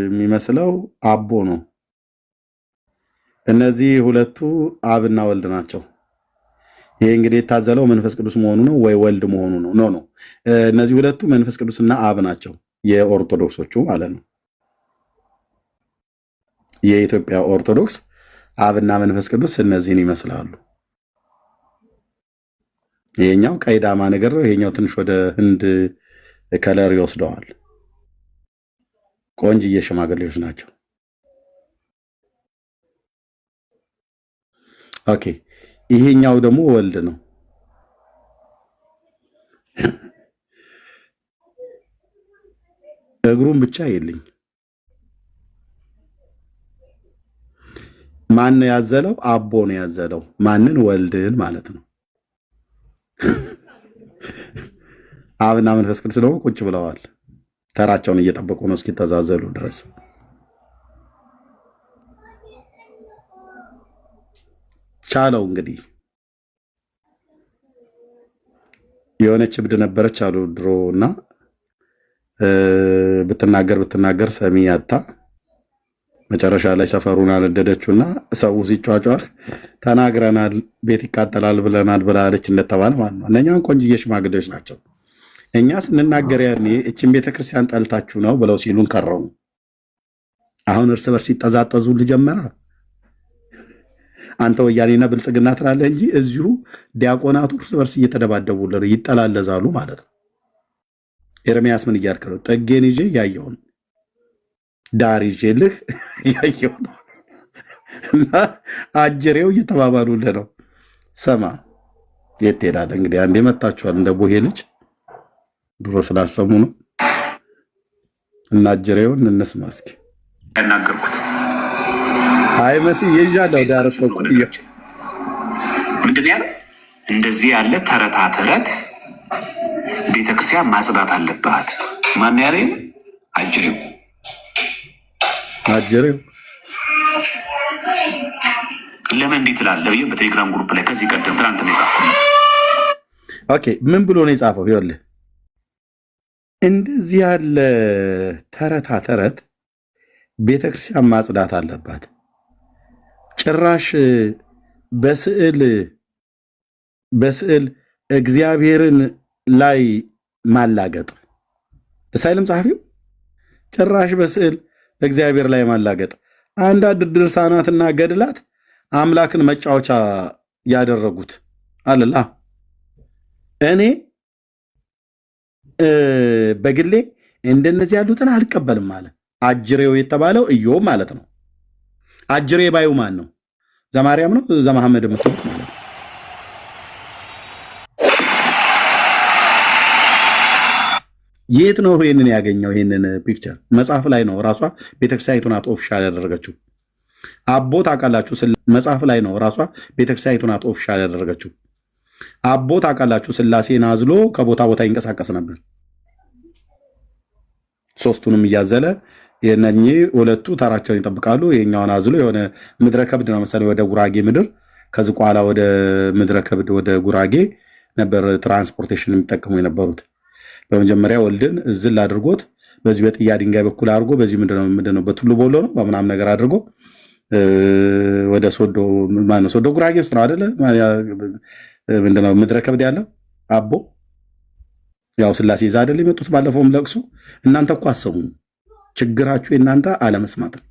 [SPEAKER 2] የሚመስለው አቦ ነው። እነዚህ ሁለቱ አብና ወልድ ናቸው። ይሄ እንግዲህ የታዘለው መንፈስ ቅዱስ መሆኑ ነው ወይ ወልድ መሆኑ ነው? ኖ እነዚህ ሁለቱ መንፈስ ቅዱስና አብ ናቸው፣ የኦርቶዶክሶቹ ማለት ነው። የኢትዮጵያ ኦርቶዶክስ አብና መንፈስ ቅዱስ እነዚህን ይመስላሉ። ይሄኛው ቀይ ዳማ ነገር ነው። ይሄኛው ትንሽ ወደ ህንድ ከለር ይወስደዋል። ቆንጅዬ ሽማግሌዎች ናቸው። ኦኬ ይሄኛው ደግሞ ወልድ ነው። እግሩን ብቻ የለኝ ማን ያዘለው? አቦ ነው ያዘለው። ማንን? ወልድን ማለት ነው። አብና መንፈስ ቅዱስ ደግሞ ቁጭ ብለዋል። ተራቸውን እየጠበቁ ነው እስኪተዛዘሉ ድረስ። ቻለው እንግዲህ የሆነች እብድ ነበረች አሉ ድሮ እና ብትናገር ሰሚ ያጣ መጨረሻ ላይ ሰፈሩን አነደደችውና ሰው ሲጫጫህ ተናግረናል ቤት ይቃጠላል ብለናል ብላለች እንደተባለ ማለት ነው። እነኛን ቆንጅዬ ሽማግሌዎች ናቸው። እኛ ስንናገር ያኔ እችን ቤተክርስቲያን ጠልታችሁ ነው ብለው ሲሉን ከረሙ። አሁን እርስ በርስ ሲጠዛጠዙ ልጀመራ አንተ ወያኔና ብልጽግና ትላለህ እንጂ እዚሁ ዲያቆናቱ እርስ በርስ እየተደባደቡልን ይጠላለዛሉ ማለት ነው። ኤርሚያስ ምን እያልክ ነው? ጠጌን ይዤ ያየው ነው ዳር ይዤልህ ያየው ነው እና አጀሬው እየተባባሉልህ ነው። ሰማ የት ትሄዳለህ እንግዲህ? አንዴ መታችኋል እንደ ቦሄ ልጅ ድሮ ስላሰሙ ነው። እና አጀሬውን እንስማ እስኪ
[SPEAKER 1] ያናገርኩት
[SPEAKER 2] አይ መሲ ይዣለሁ ዳር ቆጥየው
[SPEAKER 1] ምንድን ያለ እንደዚህ ያለ ተረታ ተረት ቤተክርስቲያን ማጽዳት አለባት። ማን ያለኝ? አጀሬው ለምን እንዲህ ትላለህ ብዬ በቴሌግራም ግሩፕ ላይ ከዚህ ቀደም ትናንት ነው የጻፍኩት።
[SPEAKER 2] ኦኬ ምን ብሎ ነው የጻፈው? ይኸውልህ እንደዚህ ያለ ተረታ ተረት ቤተክርስቲያን ማጽዳት አለባት። ጭራሽ በስዕል እግዚአብሔርን ላይ ማላገጥ ሳይልም ጸሐፊው ጭራሽ በስዕል እግዚአብሔር ላይ ማላገጥ። አንዳንድ ድርሳናትና ገድላት አምላክን መጫወቻ ያደረጉት አለላ። እኔ በግሌ እንደነዚህ ያሉትን አልቀበልም አለ። አጅሬው የተባለው ኢዮብ ማለት ነው። አጅሬ ባዩ ማን ነው? ዘማርያም ነው ዘመሐመድ የምትሉት ማለት ነው። የት ነው ይሄንን ያገኘው? ይሄንን ፒክቸር መጽሐፍ ላይ ነው። ራሷ ቤተክርስቲያኒቱ ናት ኦፊሻል ያደረገችው። አቦ ታውቃላችሁ? መጽሐፍ ላይ ነው። ራሷ ቤተክርስቲያኒቱ ናት ኦፊሻል ያደረገችው። አቦ ታውቃላችሁ? ስላሴን አዝሎ ከቦታ ቦታ ይንቀሳቀስ ነበር። ሶስቱንም እያዘለ የነኚህ ሁለቱ ተራቸውን ይጠብቃሉ። የኛውን አዝሎ የሆነ ምድረ ከብድ ነው መሰለኝ ወደ ጉራጌ ምድር፣ ከዝቋላ ወደ ምድረ ከብድ ወደ ጉራጌ ነበር ትራንስፖርቴሽን የሚጠቀሙ የነበሩት። በመጀመሪያ ወልድን እዝል አድርጎት በዚህ በጥያ ድንጋይ በኩል አድርጎ በዚህ ምንድነው በቱሉ ቦሎ ነው በምናም ነገር አድርጎ ወደ ሶዶ ጉራጌ ውስጥ ነው አይደለ? ምንድነው ምድረ ከብድ ያለው አቦ ያው ስላሴ ይዛ አይደል የመጡት። ባለፈውም ለቅሶ እናንተ እኮ አሰሙ ችግራችሁ የእናንተ አለመስማት ነው።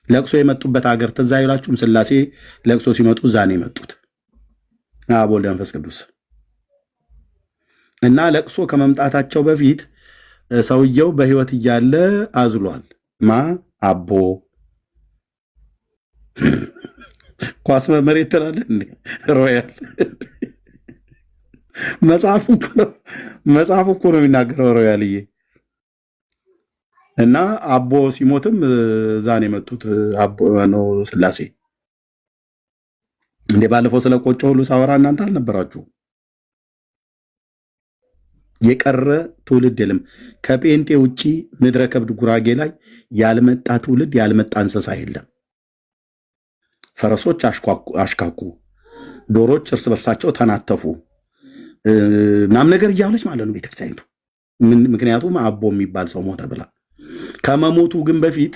[SPEAKER 2] ለቅሶ የመጡበት ሀገር ትዝ አይላችሁም? ስላሴ ለቅሶ ሲመጡ እዛ ነው የመጡት አብ ወልድ መንፈስ ቅዱስ። እና ለቅሶ ከመምጣታቸው በፊት ሰውየው በህይወት እያለ አዝሏል። አቦ ኳስ መሬት ትላለህ እንዴ? ሮያል መጽሐፉ እኮ ነው የሚናገረው ሮያልዬ። እና አቦ ሲሞትም ዛን የመጡት አቦ ነው ስላሴ። እንዴ ባለፈው ስለ ቆጮ ሁሉ ሳወራ እናንተ አልነበራችሁ? የቀረ ትውልድ የለም። ከጴንጤ ውጪ ምድረ ከብድ ጉራጌ ላይ ያልመጣ ትውልድ ያልመጣ እንስሳ የለም። ፈረሶች አሽካኩ፣ ዶሮች እርስ በርሳቸው ተናተፉ ምናምን ነገር እያለች ማለት ነው ቤተክርስቲያኒቱ። ምክንያቱም አቦ የሚባል ሰው ሞተ ብላ። ከመሞቱ ግን በፊት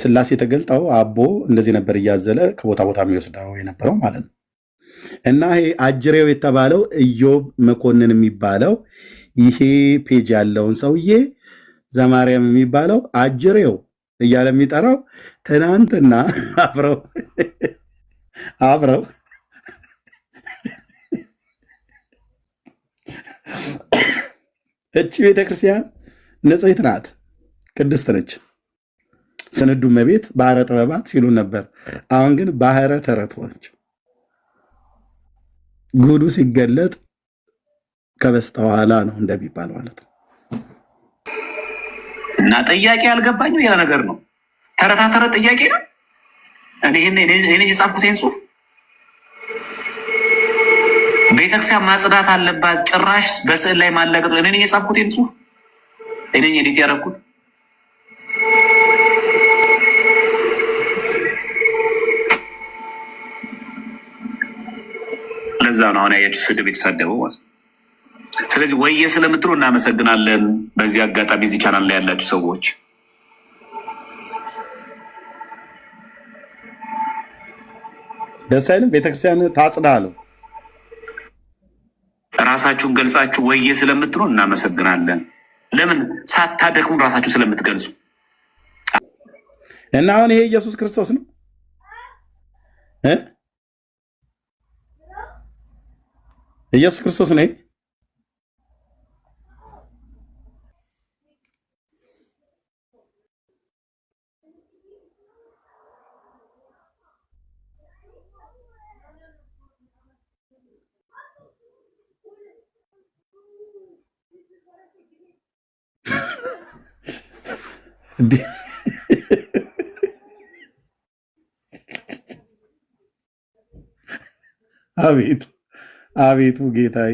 [SPEAKER 2] ስላሴ ተገልጠው አቦ እንደዚህ ነበር እያዘለ ከቦታ ቦታ የሚወስደው የነበረው ማለት ነው። እና ይሄ አጅሬው የተባለው ኢዮብ መኮንን የሚባለው ይሄ ፔጅ ያለውን ሰውዬ ዘማርያም የሚባለው አጅሬው እያለ የሚጠራው ትናንትና አብረው እቺ ቤተክርስቲያን ንጽሕት ናት፣ ቅድስት ነች። ስንዱ እመቤት ባህረ ጥበባት ሲሉን ነበር። አሁን ግን ባህረ ተረት ሆነች። ጉዱ ሲገለጥ ከበስተኋላ ነው እንደሚባል ማለት ነው።
[SPEAKER 1] እና ጥያቄ አልገባኝም። ሌላ ነገር ነው። ተረታተረ ጥያቄ ነው። እኔ የጻፍኩት ይህን ጽሁፍ ቤተክርስቲያን ማጽዳት አለባት፣ ጭራሽ በስዕል ላይ ማላገጥ። እኔ የጻፍኩት ይህን ጽሁፍ እኔ ኤዲት ያደረኩት። ለዛ ነው አሁን ያያችሁ ስድብ የተሳደበው ማለት። ስለዚህ ወየ ስለምትሉ እናመሰግናለን። በዚህ አጋጣሚ እዚህ ቻናል ላይ ያላችሁ ሰዎች
[SPEAKER 2] ደስ አይልም? ቤተክርስቲያን ታጽዳ አለው።
[SPEAKER 1] ራሳችሁን ገልጻችሁ ወየ ስለምትሉ እናመሰግናለን። ለምን ሳታደክሙ ራሳችሁ ስለምትገልጹ።
[SPEAKER 2] እና አሁን ይሄ ኢየሱስ ክርስቶስ ነው ኢየሱስ ክርስቶስ ነው። አቤቱ አቤቱ ጌታዬ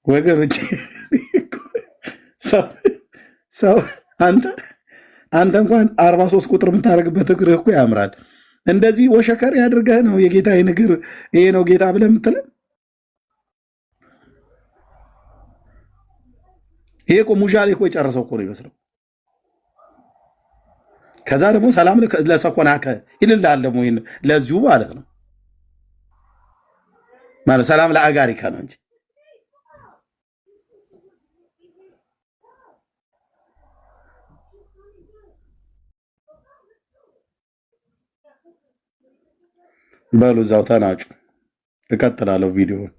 [SPEAKER 2] ወገኖች፣ ሰው አንተ እንኳን 43 ቁጥር የምታደርግበት እግርህ እኮ ያምራል። እንደዚህ ወሸከር ያድርገህ ነው የጌታዬ እግር ይሄ ነው ጌታ ብለህ የምትለን? ይሄ እኮ ሙዣሌ እኮ የጨረሰው እኮ ነው ይመስለው። ከዛ ደግሞ ሰላም ለሰኮናከ ይልልሃል ደግሞ ለዚሁ ማለት ነው ማለት ሰላም ለአጋሪካ ነው እንጂ በሉ እዛው ተናጩ። እቀጥላለሁ ቪዲዮውን።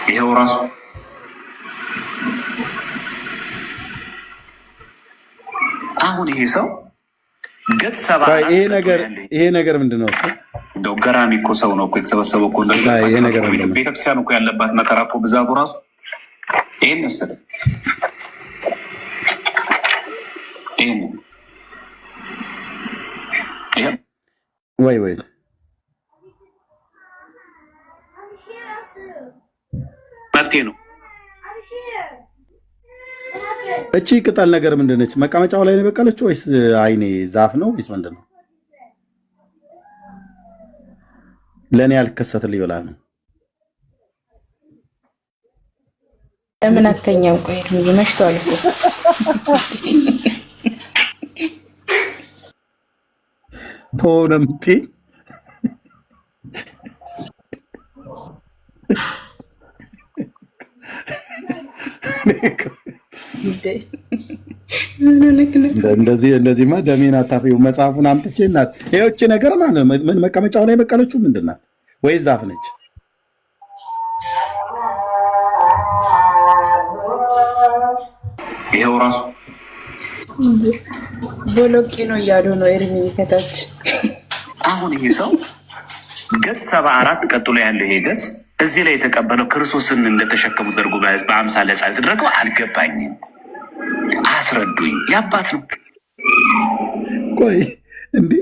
[SPEAKER 1] ይሄው ራሱ አሁን ይሄ ሰው ገጽ ሰባ
[SPEAKER 2] ይሄ ነገር ምንድን ነው?
[SPEAKER 1] እንደው ገራሚ እኮ ሰው ነው እኮ የተሰበሰበው እኮ ቤተክርስቲያን እኮ ያለባት መከራ እኮ ብዛቱ ራሱ ይሄን መሰለ።
[SPEAKER 2] ወይ
[SPEAKER 1] መፍትሄ ነው።
[SPEAKER 2] እቺ ቅጠል ነገር ምንድን ነች? መቀመጫው ላይ ነው የበቀለችው ወይስ አይኔ ዛፍ ነው ወይስ ምንድን ነው? ለእኔ ያልከሰትልኝ ብላ ነው።
[SPEAKER 5] ለምን አተኛም? ቆይ መሽቷል እኮ
[SPEAKER 2] ቶነምቲ እንደዚህማ ደሜን አታፊው። መጽሐፉን አምጥቼ እናት ይህች ነገር ማለት ምን መቀመጫው ላይ በቀለችው ምንድን ናት? ወይ ዛፍ ነች?
[SPEAKER 1] ይኸው ራሱ
[SPEAKER 5] ቦሎቄ ነው እያሉ ነው ኤርሚ ከታች።
[SPEAKER 1] አሁን ይሄ ሰው ገጽ 74 ቀጥሎ ያለው ይሄ ገጽ እዚህ ላይ የተቀበለው ክርስቶስን እንደተሸከሙ ዘርጎ በአምሳለ ሕፃን የተደረገው አልገባኝም፣ አስረዱኝ። ያባት ነው።
[SPEAKER 2] ቆይ እንዴ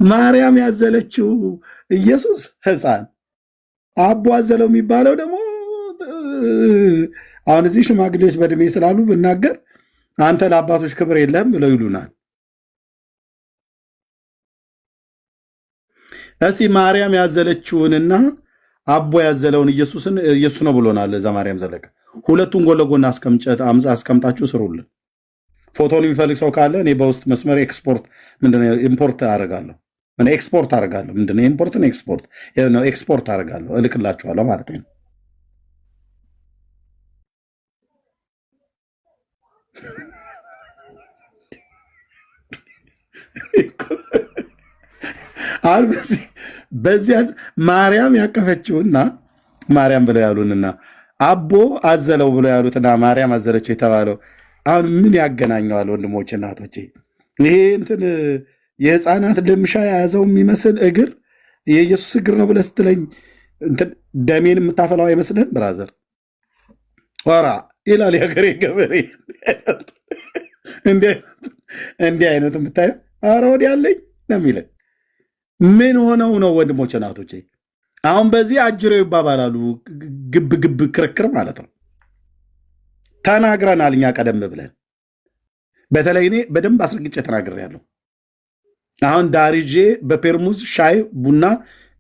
[SPEAKER 2] ማርያም ያዘለችው ኢየሱስ ሕፃን አቦ አዘለው የሚባለው ደግሞ አሁን እዚህ ሽማግሌዎች በእድሜ ስላሉ ብናገር አንተ ለአባቶች ክብር የለም ብለው ይሉናል። እስቲ ማርያም ያዘለችውንና አቦ ያዘለውን ኢየሱስን ኢየሱስ ነው ብሎናል። እዛ ማርያም ዘለቀ ሁለቱን ጎን ለጎን አስቀምጣችሁ ስሩልን። ፎቶን የሚፈልግ ሰው ካለ እኔ በውስጥ መስመር ኢምፖርት አደርጋለሁ። ኤክስፖርት አደርጋለሁ። ምንድነው ኢምፖርት ነው ኤክስፖርት ነው። ኤክስፖርት አደርጋለሁ፣ እልክላችኋለሁ ማለት ነው። አሁን በዚያ ማርያም ያቀፈችውና ማርያም ብለው ያሉንና አቦ አዘለው ብለው ያሉትና ማርያም አዘለችው የተባለው አሁን ምን ያገናኘዋል? ወንድሞች እናቶቼ፣ ይሄ እንትን የህፃናት ልምሻ የያዘው የሚመስል እግር የኢየሱስ እግር ነው ብለህ ስትለኝ ደሜን የምታፈላው አይመስልህም? ብራዘር ወራ ይላል የሀገሬ ገበሬ። እንዲህ አይነት የምታየው ኧረ ወዲያ አለኝ ነው የሚለን። ምን ሆነው ነው ወንድሞች እናቶቼ? አሁን በዚህ አጅሬው ይባባላሉ። ግብ ግብ ክርክር ማለት ነው። ተናግረናል እኛ ቀደም ብለን በተለይ እኔ በደንብ አስረግጬ ተናግሬያለሁ። አሁን ዳርጄ በፔርሙዝ ሻይ ቡና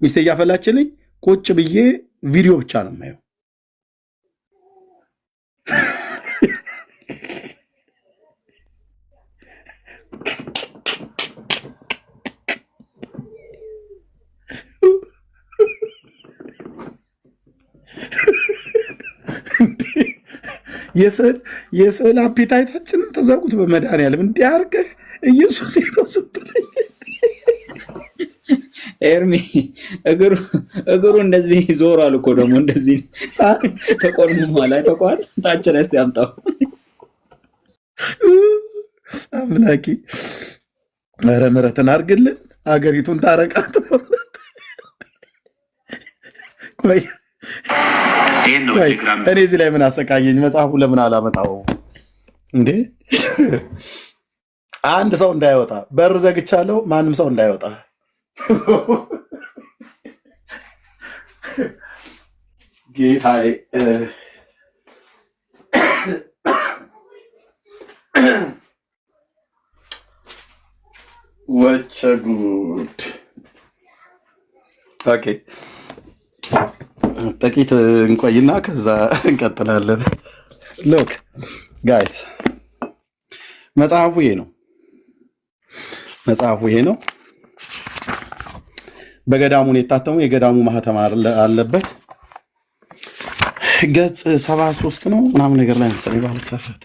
[SPEAKER 2] ሚስቴ እያፈላችልኝ ቁጭ ብዬ ቪዲዮ ብቻ ነው የማየው። የስዕል አፒታይታችንን ተዘጉት። በመድኃኒዓለም እንዲህ አድርገህ ኢየሱስ ነው ስትለኝ
[SPEAKER 6] ኤርሚ እግሩ እንደዚህ ዞሯል እኮ ደግሞ እንደዚህ ተቆልሟል። አይተቋል። ታችን እስቲ አምጣው።
[SPEAKER 2] አምላኬ ኧረ ምሕረትን አድርግልን፣ አገሪቱን ታረቃት። ቆይ እኔ እዚህ ላይ ምን አሰቃየኝ? መጽሐፉ ለምን አላመጣው እንዴ? አንድ ሰው እንዳይወጣ በር ዘግቻለሁ። ማንም ሰው እንዳይወጣ። ጌታዬ ወቸ ጉድ። ኦኬ ጥቂት እንቆይና ከዛ እንቀጥላለን። ሎክ ጋይስ መጽሐፉ ይሄ ነው። መጽሐፉ ይሄ ነው። በገዳሙን የታተሙ የገዳሙ ማህተም አለበት። ገጽ 73 ነው ምናምን ነገር ላይ መሰለኝ ባልሳሳት።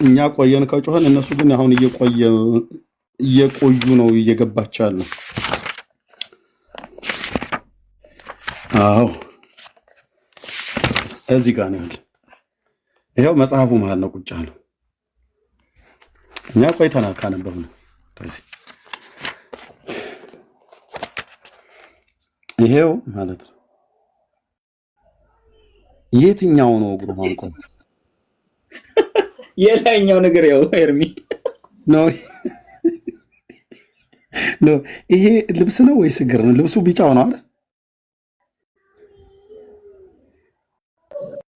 [SPEAKER 2] እኛ ቆየን ከጮኸን፣ እነሱ ግን አሁን እየቆዩ ነው እየገባቻል ነው። አዎ እዚህ ጋር ነው ያለ። ይኸው መጽሐፉ መሀል ነው ቁጭ ነው። እኛ ቆይተናል ካነበብ ነው። ይሄው ማለት ነው። የትኛው ነው እግሩ ማንቆ?
[SPEAKER 6] የላይኛው ነገር ያው ኤርሚ
[SPEAKER 2] ነው። ይሄ ልብስ ነው ወይስ እግር ነው? ልብሱ ቢጫው ነው አይደል?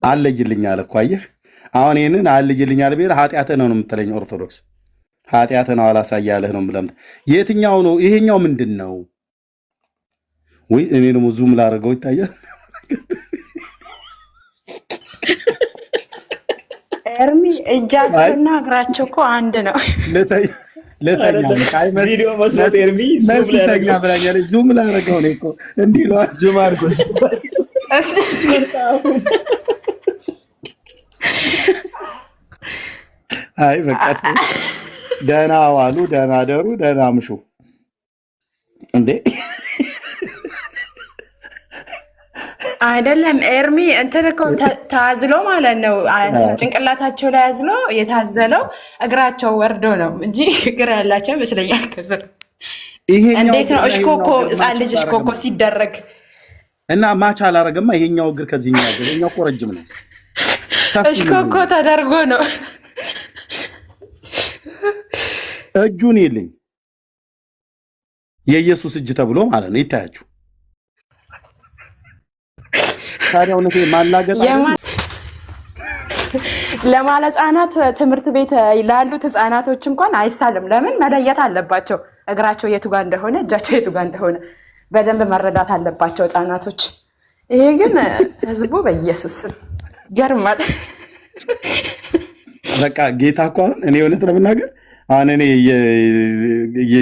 [SPEAKER 2] አለይልኝ አለ እኮ አየህ። አሁን ይሄንን አለይልኝ አለ ቢል ኃጢአትህ ነው የምትለኝ ኦርቶዶክስ። ኃጢአትህ ነው አላሳያለህ ነው የምለም። የትኛው ነው? ይሄኛው ምንድን ነው? ወይ እኔ ደግሞ ዙም ላደርገው ይታያል።
[SPEAKER 5] ኤርሚ እጃቸውና እግራቸው እኮ አንድ ነው።
[SPEAKER 6] ቪዲዮ መስሎት ኤርሚ
[SPEAKER 2] ዙም ላደርገው ነው እኮ እንዲህ ነው። ዙም አድርጎ አይ በቃ ደህና ዋሉ፣ ደህና ደሩ፣ ደህና ምሹ። እንዴ
[SPEAKER 5] አይደለም ኤርሚ እንትን እኮ ታዝሎ ማለት ነው። ጭንቅላታቸው ላይ አዝሎ የታዘለው እግራቸው ወርዶ ነው እንጂ እግር ያላቸው ይመስለኛል። እንዴት ነው እሽኮኮ ህፃን ልጅ እሽኮኮ ሲደረግ
[SPEAKER 2] እና ማች አላረገማ። ይሄኛው እግር ከዚህኛው እግር ይሄኛው እኮ ረጅም ነው።
[SPEAKER 5] እሽኮኮ ተደርጎ ነው።
[SPEAKER 2] እጁን ይልኝ የኢየሱስ እጅ ተብሎ ማለት ነው። ይታያችሁ ታዲያ እውነቴ ማላገጥ
[SPEAKER 5] ለማለ ህጻናት ትምህርት ቤት ላሉት ህጻናቶች እንኳን አይሳልም። ለምን መለየት አለባቸው። እግራቸው የቱ ጋር እንደሆነ እጃቸው የቱ ጋር እንደሆነ በደንብ መረዳት አለባቸው ህጻናቶች። ይሄ ግን ህዝቡ በኢየሱስ ስም ገርማል።
[SPEAKER 2] በቃ ጌታ እኮ አሁን እኔ እውነት ለመናገር አሁን እኔ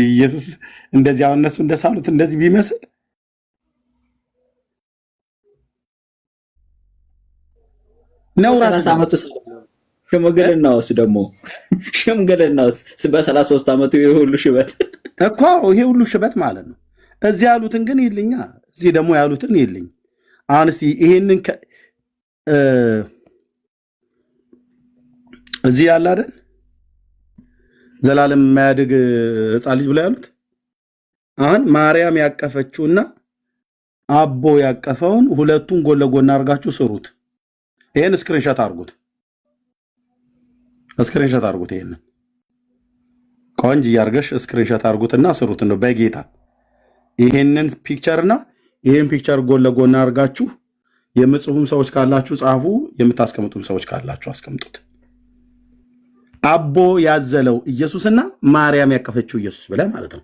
[SPEAKER 2] ኢየሱስ እንደዚህ አሁን እነሱ እንደሳሉት እንደዚህ ቢመስል ነው።
[SPEAKER 6] 30 ዓመቱ ሽምግልናውስ ደግሞ ሽምግልናውስ በ33 ዓመቱ ይሄ ሁሉ ሽበት
[SPEAKER 2] እኮ ይሄ ሁሉ ሽበት ማለት ነው። እዚህ ያሉትን ግን ይልኛ፣ እዚህ ደግሞ ያሉትን ይልኝ። አሁን እስቲ ይሄንን እዚህ ያለ አይደል ዘላለም የማያድግ ህፃን ልጅ ብለው ያሉት አሁን ማርያም ያቀፈችውና አቦ ያቀፈውን ሁለቱን ጎን ለጎን አድርጋችሁ ስሩት። ይሄን ስክሪንሾት አድርጉት፣ ስክሪንሾት አድርጉት። ይሄንን ቆንጆ ያርገሽ ስክሪንሾት አድርጉትና ስሩት ነው በጌታ። ይሄንን ፒክቸርና ይሄን ፒክቸር ጎን ለጎን አድርጋችሁ የምጽፉም ሰዎች ካላችሁ ጻፉ፣ የምታስቀምጡም ሰዎች ካላችሁ አስቀምጡት። አቦ ያዘለው ኢየሱስና ማርያም ያቀፈችው ኢየሱስ ብለህ ማለት ነው።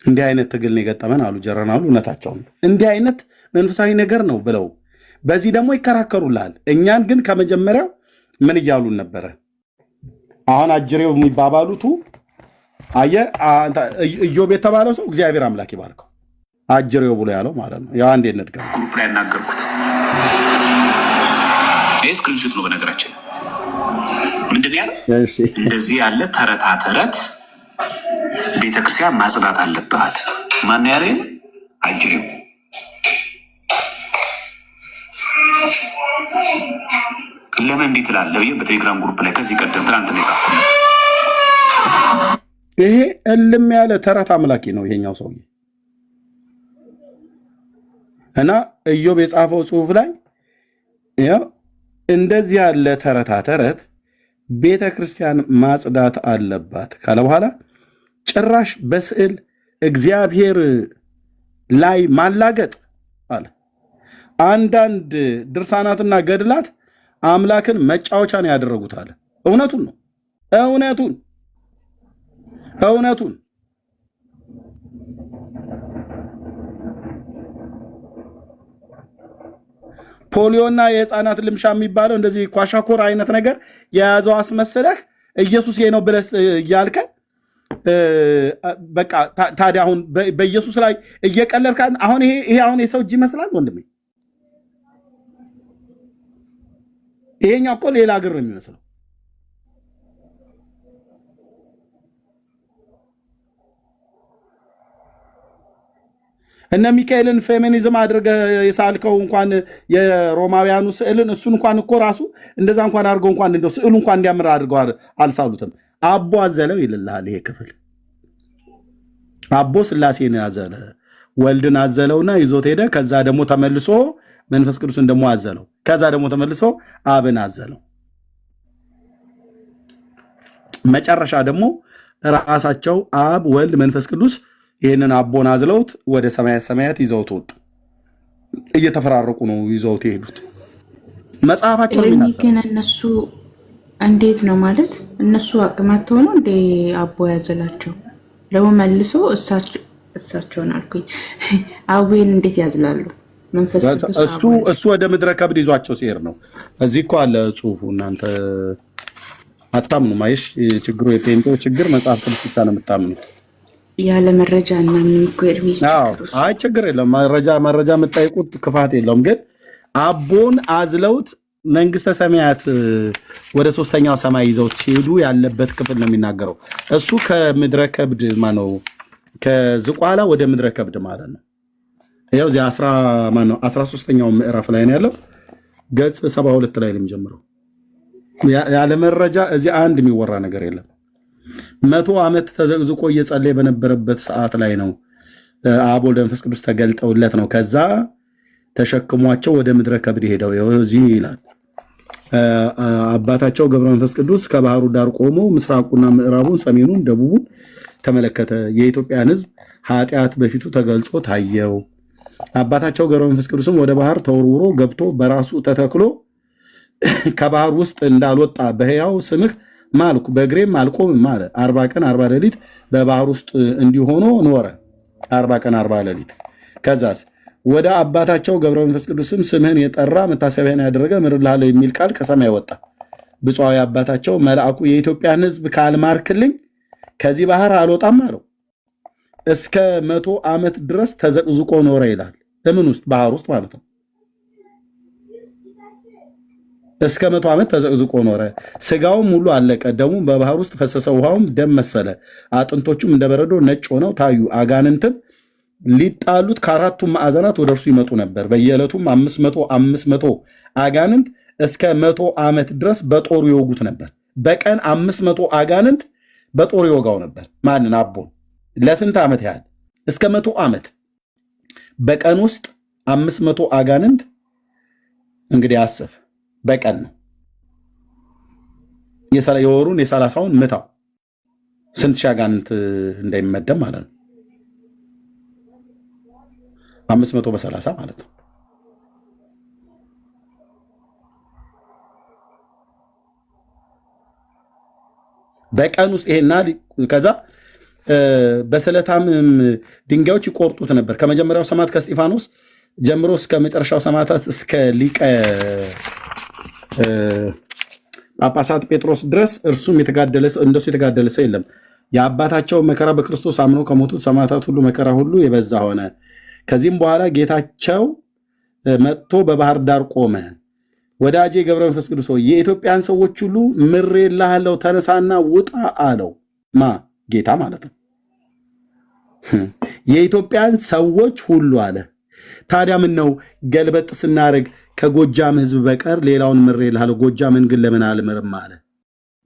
[SPEAKER 2] እንዲህ አይነት ትግል ነው የገጠመን አሉ ጀረናሉ። እውነታቸውን እንዲህ አይነት መንፈሳዊ ነገር ነው ብለው በዚህ ደግሞ ይከራከሩልሃል። እኛን ግን ከመጀመሪያው ምን እያሉን ነበረ? አሁን አጅሬው የሚባባሉቱ አየህ፣ ኢዮብ የተባለው ሰው እግዚአብሔር አምላክ ይባርከው አጅሬው ብሎ ያለው ማለት ነው። ያው አንዴ እንድገም
[SPEAKER 1] ግሩፕ ላይ ያናገርኩት ይህ ስክሪንሾት ነው። በነገራችን ምንድን ያለው እንደዚህ ያለ ተረታ ተረት ቤተክርስቲያን ማጽዳት አለባት። ማን ያለ አጅሬው ለምን እንዲህ ትላለህ? በቴሌግራም ግሩፕ ላይ ከዚህ ቀደም ትናንት ነው የጻፍኩት።
[SPEAKER 2] ይሄ እልም ያለ ተረት አምላኪ ነው ይሄኛው ሰውዬ እና ኢዮብ የጻፈው ጽሁፍ ላይ ያው እንደዚህ ያለ ተረታ ተረት ቤተ ክርስቲያን ማጽዳት አለባት ካለ በኋላ ጭራሽ በስዕል እግዚአብሔር ላይ ማላገጥ አለ። አንዳንድ ድርሳናትና ገድላት አምላክን መጫወቻ ነው ያደረጉት አለ። እውነቱን ነው። እውነቱን ፖሊዮና የህፃናት ልምሻ የሚባለው እንደዚህ ኳሻኮር አይነት ነገር የያዘው አስመስለህ ኢየሱስ ይሄ ነው ብለህ እያልከን በቃ ታዲያ አሁን በኢየሱስ ላይ እየቀለድካን አሁን ይሄ አሁን የሰው እጅ ይመስላል ወንድሜ። ይሄኛው እኮ ሌላ ሀገር ነው የሚመስለው። እነ ሚካኤልን ፌሚኒዝም አድርገህ የሳልከው እንኳን የሮማውያኑ ስዕልን እሱን እንኳን እኮ ራሱ እንደዛ እንኳን አድርገው እንኳን እንደው ስዕሉ እንኳን እንዲያምር አድርገው አልሳሉትም። አቦ አዘለው ይልልሃል ይሄ ክፍል። አቦ ስላሴን ያዘለ ወልድን አዘለውና ይዞት ሄደ። ከዛ ደግሞ ተመልሶ መንፈስ ቅዱስን ደግሞ አዘለው። ከዛ ደግሞ ተመልሶ አብን አዘለው። መጨረሻ ደግሞ ራሳቸው አብ ወልድ መንፈስ ቅዱስ ይህንን አቦን አዝለውት ወደ ሰማያት ሰማያት ይዘውት ወጡ። እየተፈራረቁ ነው ይዘውት የሄዱት። መጽሐፋቸው
[SPEAKER 7] ግን እነሱ እንዴት ነው ማለት እነሱ አቅማት ሆኖ እንደ አቦ ያዘላቸው ደግሞ መልሶ እሳቸውን አልኩኝ አዌን እንዴት ያዝላሉ? መንፈስ ቅዱስ
[SPEAKER 2] እሱ ወደ ምድረ ከብድ ይዟቸው ሲሄድ ነው። እዚህ እኮ አለ ጽሁፉ። እናንተ አታምኑ ማይሽ ችግሩ የፔንቴው ችግር መጽሐፍ ቅዱስ ብቻ ነው የምታምኑት።
[SPEAKER 7] ያለ መረጃ እና ምን እኮ
[SPEAKER 2] አይ ችግር የለም መረጃ የምጠይቁት ክፋት የለውም። ግን አቦን አዝለውት መንግስተ ሰማያት ወደ ሶስተኛው ሰማይ ይዘውት ሲሄዱ ያለበት ክፍል ነው የሚናገረው። እሱ ከምድረ ከብድ ማነው ከዝቋላ ወደ ምድረ ከብድ ማለት ነው። ያው እዚህ 13ኛው ምዕራፍ ላይ ነው ያለው። ገጽ 72 ላይ ነው የሚጀምረው። ያለ መረጃ እዚህ አንድ የሚወራ ነገር የለም። 100 ዓመት ተዘቅዝቆ እየጸለየ በነበረበት ሰዓት ላይ ነው አብ ወልድ መንፈስ ቅዱስ ተገልጠውለት ነው ከዛ ተሸክሟቸው ወደ ምድረ ከብድ ሄደው እዚህ ይላል። አባታቸው ገብረ መንፈስ ቅዱስ ከባህሩ ዳር ቆሞ ምስራቁና ምዕራቡን ሰሜኑን ደቡቡን ተመለከተ። የኢትዮጵያን ሕዝብ ኃጢአት በፊቱ ተገልጾ ታየው። አባታቸው ገብረ መንፈስ ቅዱስም ወደ ባህር ተወርውሮ ገብቶ በራሱ ተተክሎ ከባህር ውስጥ እንዳልወጣ በሕያው ስምህ ማልኩ በእግሬም አልቆምም አለ። 40 ቀን 40 ሌሊት በባህር ውስጥ እንዲሆኖ ኖረ። 40 ቀን 40 ሌሊት። ከዛስ ወደ አባታቸው ገብረ መንፈስ ቅዱስም ስምህን የጠራ መታሰቢያን ያደረገ ምርልሃለሁ የሚል ቃል ከሰማይ ወጣ። ብፁዓዊ አባታቸው መልአኩ የኢትዮጵያን ሕዝብ ካልማርክልኝ ከዚህ ባህር አልወጣም አለው። እስከ 100 ዓመት ድረስ ተዘቅዝቆ ኖረ ይላል። በምን ውስጥ? ባህር ውስጥ ማለት ነው። እስከ 100 ዓመት ተዘቅዝቆ ኖረ። ስጋውም ሁሉ አለቀ፣ ደሙም በባህር ውስጥ ፈሰሰ፣ ውሃውም ደም መሰለ፣ አጥንቶቹም እንደበረዶ ነጭ ሆነው ታዩ። አጋንንትም ሊጣሉት ከአራቱም ማዕዘናት ወደ እርሱ ይመጡ ነበር። በየዕለቱም 500 አጋንንት እስከ 100 ዓመት ድረስ በጦሩ ይወጉት ነበር። በቀን 500 አጋንንት በጦር ይወጋው ነበር። ማንን? አቦን። ለስንት ዓመት ያህል? እስከ 100 ዓመት። በቀን ውስጥ 500 አጋንንት። እንግዲህ አስብ፣ በቀን ነው። የወሩን የ30ውን ምታው ስንት ሺህ አጋንንት እንዳይመደብ ማለት ነው። 500 በ30 ማለት ነው። በቀን ውስጥ ይሄና ከዛ በስለታም ድንጋዮች ይቆርጡት ነበር። ከመጀመሪያው ሰማዕት ከእስጢፋኖስ ጀምሮ እስከ መጨረሻው ሰማዕታት እስከ ሊቀ ጳጳሳት ጴጥሮስ ድረስ እርሱም እንደሱ የተጋደለ ሰው የለም። የአባታቸው መከራ በክርስቶስ አምነው ከሞቱት ሰማዕታት ሁሉ መከራ ሁሉ የበዛ ሆነ። ከዚህም በኋላ ጌታቸው መጥቶ በባህር ዳር ቆመ። ወዳጄ ገብረ መንፈስ ቅዱስ ሆይ የኢትዮጵያን ሰዎች ሁሉ ምሬልሃለሁ፣ ተነሳና ውጣ አለው። ማ ጌታ ማለት ነው። የኢትዮጵያን ሰዎች ሁሉ አለ። ታዲያ ምን ነው ገልበጥ ስናደርግ ከጎጃም ሕዝብ በቀር ሌላውን ምሬልሃለሁ፣ ጎጃምን ግን ለምን አልምርም አለ።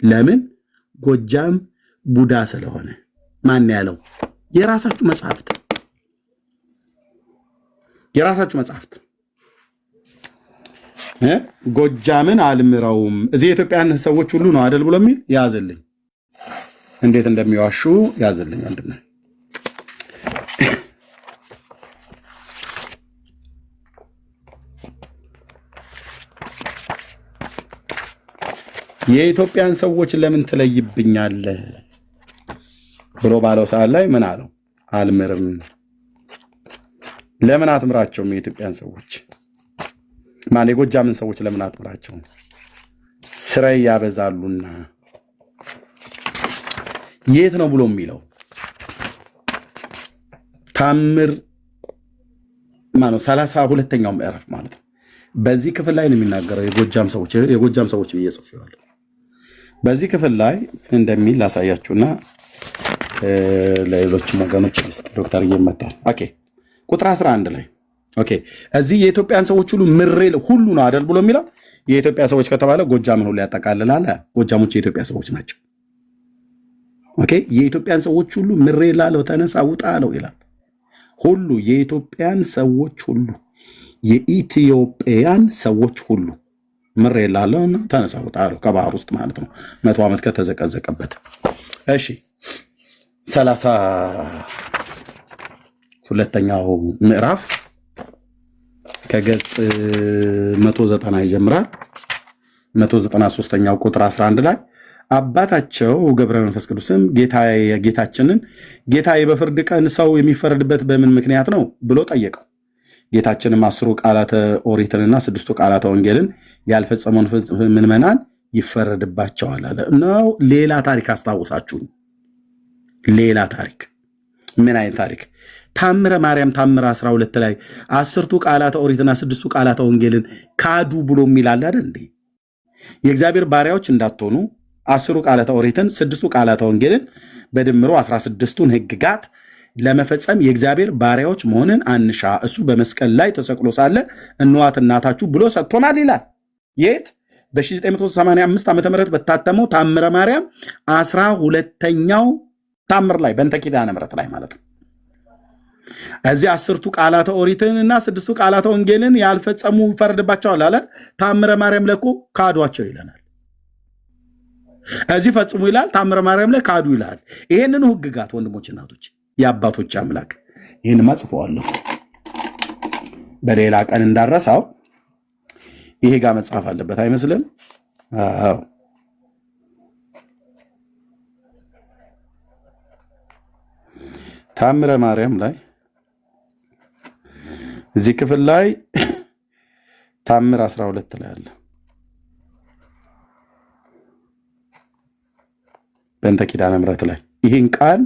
[SPEAKER 2] ለምን? ጎጃም ቡዳ ስለሆነ። ማን ያለው? የራሳችሁ መጽሐፍት፣ የራሳችሁ መጽሐፍት። ጎጃምን አልምረውም እዚህ የኢትዮጵያን ሰዎች ሁሉ ነው አደል ብሎ የሚል ያዝልኝ። እንዴት እንደሚዋሹ ያዝልኝ ወንድም። የኢትዮጵያን ሰዎች ለምን ትለይብኛለህ ብሎ ባለው ሰዓት ላይ ምን አለው? አልምርም። ለምን አትምራቸውም? የኢትዮጵያን ሰዎች ማን የጎጃምን ሰዎች ለምን አትምራቸውም? ስራይ ያበዛሉና። የት ነው ብሎ የሚለው ታምር ማነው? 32ኛው ምዕራፍ ማለት ነው። በዚህ ክፍል ላይ ነው የሚናገረው የጎጃም ሰዎች ብዬ ጽፌዋለሁ። በዚህ ክፍል ላይ እንደሚል ላሳያችሁና ለሌሎችም ወገኖች ዶክተር እየመጣል ቁጥር 11 ላይ እዚህ የኢትዮጵያን ሰዎች ሁሉ ሁሉ ነው አይደል ብሎ የሚለው የኢትዮጵያ ሰዎች ከተባለ ጎጃምን ሁሉ ያጠቃልላል። ጎጃሞች የኢትዮጵያ ሰዎች ናቸው። የኢትዮጵያን ሰዎች ሁሉ ምሬልሃለሁ፣ ተነሳ ውጣ አለው ይላል። ሁሉ የኢትዮጵያን ሰዎች ሁሉ የኢትዮጵያን ሰዎች ሁሉ ምሬልሃለሁ ተነሳ ውጣ አለው። ከባህር ውስጥ ማለት ነው 100 ዓመት ከተዘቀዘቀበት። እሺ 32ኛው ምዕራፍ ከገጽ 190 ይጀምራል። 193ኛው ቁጥር 11 ላይ አባታቸው ገብረ መንፈስ ቅዱስም ጌታችንን ጌታዬ በፍርድ ቀን ሰው የሚፈረድበት በምን ምክንያት ነው ብሎ ጠየቀው። ጌታችንም 10 ቃላተ ኦሪትንና 6 ቃላተ ወንጌልን ያልፈጸመውን ምዕመናን ይፈረድባቸዋል አለ ነው። ሌላ ታሪክ አስታውሳችሁ። ሌላ ታሪክ ምን አይነት ታሪክ? ታምረ ማርያም ታምረ 12 ላይ 10ቱ ቃላተ ኦሪትና 6ቱ ቃላተ ወንጌልን ካዱ ብሎ የሚላል አይደል እንዴ? የእግዚአብሔር ባሪያዎች እንዳትሆኑ 10ቱ ቃላተ ኦሪትን 6ቱ ቃላተ ወንጌልን በድምሩ 16ቱን ሕግጋት ለመፈጸም የእግዚአብሔር ባሪያዎች መሆንን አንሻ፣ እሱ በመስቀል ላይ ተሰቅሎ ሳለ እንዋት እናታችሁ ብሎ ሰጥቶናል ይላል። የት? በ1985 ዓ.ም በታተመው ታምረ ማርያም 12ኛው ታምር ላይ በእንተ ኪዳነ ምሕረት ላይ ማለት ነው። እዚህ 10ቱ ቃላተ ኦሪትን እና 6ቱ ቃላተ ወንጌልን ያልፈጸሙ ይፈረድባቸዋል አለ። ታምረ ማርያም ለኮ ካዷቸው ይለናል። እዚህ ፈጽሙ ይላል፣ ታምረ ማርያም ላይ ካዱ ይላል። ይሄንን ሕግጋት ወንድሞች እናቶች፣ የአባቶች አምላክ ይህንማ ጽፈዋለሁ በሌላ ቀን እንዳረሳው ይሄ ጋር መጻፍ አለበት አይመስልም? አዎ ታምረ ማርያም ላይ እዚህ ክፍል ላይ ታምር 12 ላይ አለ። በእንተ ኪዳነ ምሕረት ላይ ይህን ቃል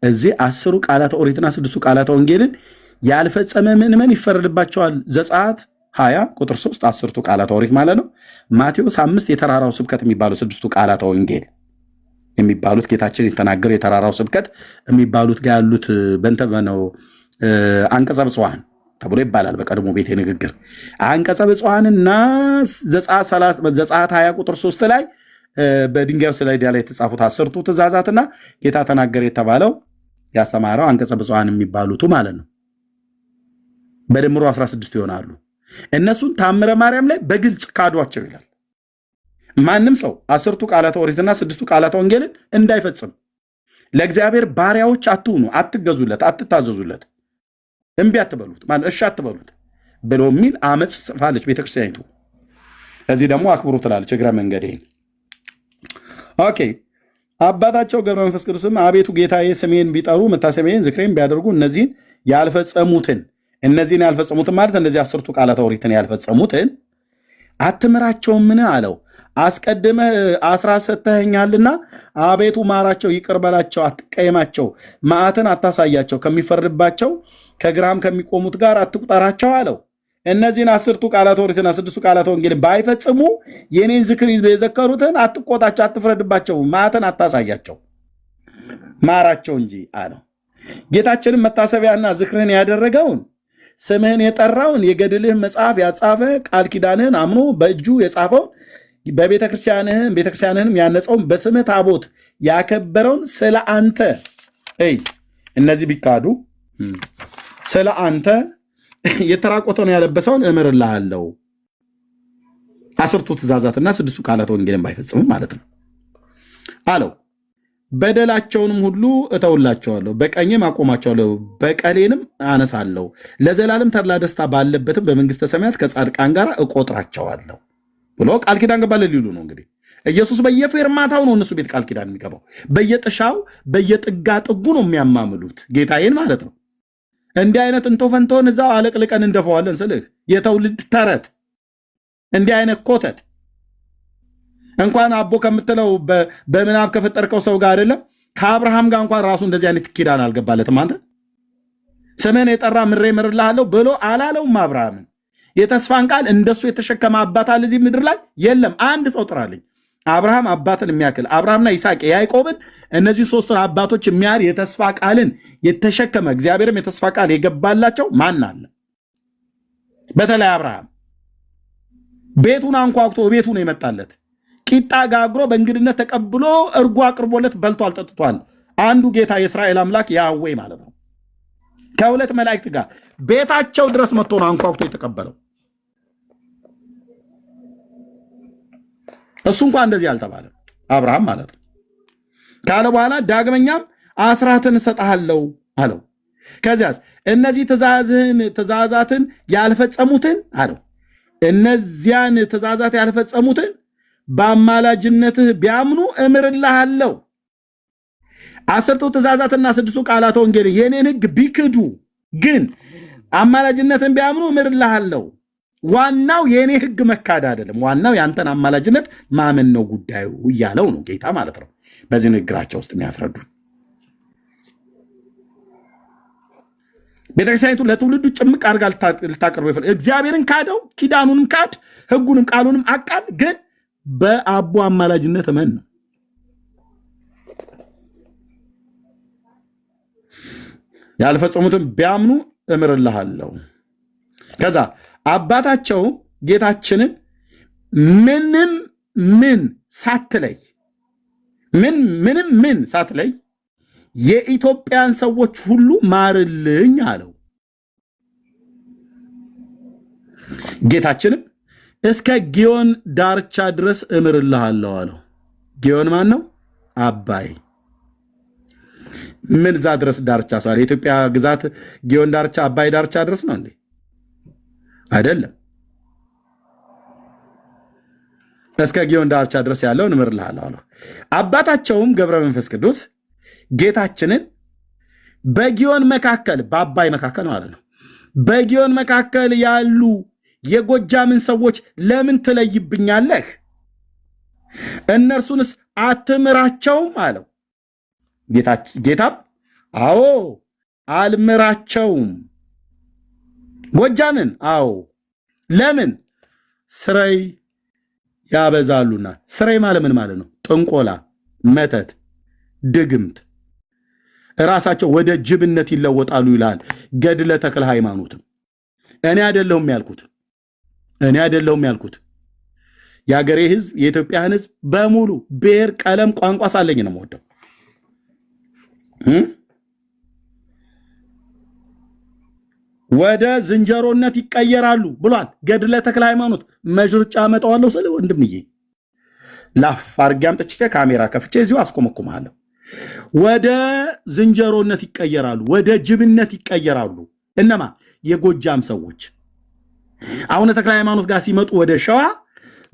[SPEAKER 2] እዚህ 10ሩ ቃላተ ኦሪትና 6ቱ ቃላተ ወንጌልን ያልፈጸመ ምዕመን ይፈረድባቸዋል። ዘጸአት 20 ቁጥር 3 10ቱ ቃላተ ኦሪት ማለት ነው። ማቴዎስ 5 የተራራው ስብከት የሚባለው 6ቱ ቃላተ ወንጌል የሚባሉት ጌታችን የተናገረው የተራራው ስብከት የሚባሉት ጋር ያሉት በእንተ ነው አንቀጸ ብፁዓን ተብሎ ይባላል በቀድሞ ቤተ ንግግር። አንቀጸ ብፁዓንና ዘጸአት 20 ቁጥር 3 ላይ በድንጋይ ሰሌዳ ላይ የተጻፉት 10ቱ ትእዛዛትና ጌታ ተናገረ የተባለው ያስተማረው አንቀጸ ብፁዓን የሚባሉት ማለት ነው። በድምሩ 16 ይሆናሉ። እነሱን ታምረ ማርያም ላይ በግልጽ ካዷቸው ይላል። ማንም ሰው 10ቱ ቃላተ ኦሪትና 6ቱ ቃላተ ወንጌልን እንዳይፈጽም ለእግዚአብሔር ባሪያዎች አትሁኑ፣ አትገዙለት፣ አትታዘዙለት፣ እምቢ አትበሉት፣ እሺ አትበሉት ብሎ የሚል አመፅ ጽፋለች ቤተክርስቲያኒቱ። እዚህ ደግሞ አክብሩ ትላለች እግረ መንገዴን። ኦኬ አባታቸው ገብረ መንፈስ ቅዱስም አቤቱ ጌታዬ ስሜን ቢጠሩ መታሰቢያን ዝክሬን ቢያደርጉ እነዚህን ያልፈጸሙትን ማለት እነዚህ 10ቱ ቃላተ ኦሪትን ያልፈጸሙትን አትምራቸውምን አለው። አስቀድመህ አስራት ሰጥተኸኛልና አቤቱ ማራቸው፣ ይቅር በላቸው፣ አትቀየማቸው፣ መዓትን አታሳያቸው፣ ከሚፈርድባቸው ከግራም ከሚቆሙት ጋር አትቁጠራቸው አለው። እነዚህን 10ቱ ቃላተ ኦሪትና 6ቱ ቃላተ ወንጌልን ባይፈጽሙ የኔን ዝክር የዘከሩትን አትቆጣቸው፣ አትፍረድባቸው፣ መዓትን አታሳያቸው፣ ማራቸው እንጂ አለው። ጌታችንም መታሰቢያና ዝክርህን ያደረገውን ስምህን የጠራውን የገድልህን መጽሐፍ ያጻፈ ቃል ኪዳንህን አምኖ በእጁ የጻፈውን ቤተክርስቲያንህንም ያነጸውን በስምህ ታቦት ያከበረውን ስለ አንተ እነዚህ ቢካዱ ስለ አንተ የተራቆተውን ያለበሰውን እምርልሃለሁ። 10ቱ ትእዛዛትና 6ቱ ቃላተ ወንጌልን ባይፈጽሙ ማለት ነው አለው። በደላቸውንም ሁሉ እተውላቸዋለሁ፣ በቀኝም አቆማቸዋለሁ፣ በቀሌንም አነሳለሁ፣ ለዘላለም ተድላ ደስታ ባለበትም በመንግስተ ሰማያት ከጻድቃን ጋር እቆጥራቸዋለሁ ብሎ ቃል ኪዳን ገባለ ሊሉ ነው። እንግዲህ ኢየሱስ በየፌርማታው ነው እነሱ ቤት ቃል ኪዳን የሚገባው። በየጥሻው በየጥጋ ጥጉ ነው የሚያማምሉት ጌታዬን ማለት ነው። እንዲህ አይነት እንቶ ፈንቶን እዛው አለቅልቀን እንደፈዋለን ስልህ የትውልድ ተረት እንዲህ አይነት ኮተት እንኳን አቦ ከምትለው በምናብ ከፈጠርከው ሰው ጋር አይደለም ከአብርሃም ጋር እንኳን ራሱ እንደዚህ አይነት ኪዳን አልገባለትም። አንተ ስምህን የጠራ ምሬ ምርልሃለሁ ብሎ አላለውም አብርሃምን። የተስፋን ቃል እንደሱ የተሸከመ አባት አለ እዚህ ምድር ላይ የለም። አንድ ሰው ጥራልኝ አብርሃም አባትን የሚያክል አብርሃምና ይስሐቅ ያዕቆብን እነዚህ ሶስቱን አባቶች የሚያህል የተስፋ ቃልን የተሸከመ እግዚአብሔርም የተስፋ ቃል የገባላቸው ማን አለ? በተለይ አብርሃም ቤቱን አንኳኩቶ ቤቱ ነው የመጣለት። ቂጣ ጋግሮ በእንግድነት ተቀብሎ እርጎ አቅርቦለት በልቷል፣ ጠጥቷል። አንዱ ጌታ የእስራኤል አምላክ ያህዌ ማለት ነው። ከሁለት መላእክት ጋር ቤታቸው ድረስ መጥቶ ነው አንኳኩቶ የተቀበለው። እሱ እንኳን እንደዚህ አልተባለም አብርሃም ማለት ነው። ካለ በኋላ ዳግመኛም አስራትን እሰጥሃለሁ አለው። ከዚያስ እነዚህ ትእዛዛትን ያልፈጸሙትን አለው እነዚያን ትእዛዛት ያልፈጸሙትን በአማላጅነትህ ቢያምኑ እምርልሃለሁ። 10ቱ ትእዛዛትና 6ቱ ቃላተ ወንጌል የኔን ሕግ ቢክዱ ግን አማላጅነትን ቢያምኑ እምርልሃለሁ። ዋናው የኔ ሕግ መካድ አይደለም፣ ዋናው ያንተን አማላጅነት ማመን ነው ጉዳዩ እያለው ነው ጌታ ማለት ነው። በዚህ ንግግራቸው ውስጥ የሚያስረዱ ቤተክርስቲያኒቱ ለትውልዱ ጭምቅ አድርጋ ልታቀርበው ይፈልግ። እግዚአብሔርን ካደው፣ ኪዳኑንም ካድ፣ ሕጉንም ቃሉንም አቃል፣ ግን በአቦ አማላጅነት እመን ነው። ያልፈጸሙትን ቢያምኑ እምርልሃለሁ። ከዛ አባታቸው ጌታችንን ምንም ሳትለይ የኢትዮጵያን ሰዎች ሁሉ ማርልኝ አለው። ጌታችንም እስከ ጊዮን ዳርቻ ድረስ እምርልሃለሁ አለው። ጊዮን ማን ነው? አባይ። ምን እዛ ድረስ ዳርቻ ሰዋል? የኢትዮጵያ ግዛት ጊዮን ዳርቻ አባይ ዳርቻ ድረስ ነው እንዴ? አይደለም። እስከ ጊዮን ዳርቻ ድረስ ያለውን እምርልሃለሁ አለው። አባታቸውም ገብረ መንፈስ ቅዱስ ጌታችንን በጊዮን መካከል፣ በአባይ መካከል ማለት ነው፣ በጊዮን መካከል ያሉ የጎጃምን ሰዎች ለምን ትለይብኛለህ? እነርሱንስ አትምራቸውም አለው። ጌታም አዎ አልምራቸውም። ጎጃምን? አዎ። ለምን? ስረይ ያበዛሉና። ስረይ ማለት ምን ማለት ነው? ጥንቆላ፣ መተት፣ ድግምት፣ እራሳቸው ወደ ጅብነት ይለወጣሉ ይላል ገድለ ተክለ ሃይማኖትም። እኔ አይደለሁም ያልኩት የአገሬ ህዝብ፣ የኢትዮጵያን ህዝብ በሙሉ ብሔር፣ ቀለም፣ ቋንቋ ሳለኝ ነው የምወደው። ወደ ዝንጀሮነት ይቀየራሉ ብሏል ገድለ ተክለ ሃይማኖት። መዥርጫ መጣዋለሁ ስለ ወንድምዬ ላፍ አድርጌ አምጥቼ ካሜራ ከፍቼ እዚሁ አስቆመኩማለሁ። ወደ ዝንጀሮነት ይቀየራሉ፣ ወደ ጅብነት ይቀየራሉ። እነማ? የጎጃም ሰዎች አቡነ ተክለ ሃይማኖት ጋር ሲመጡ ወደ ሸዋ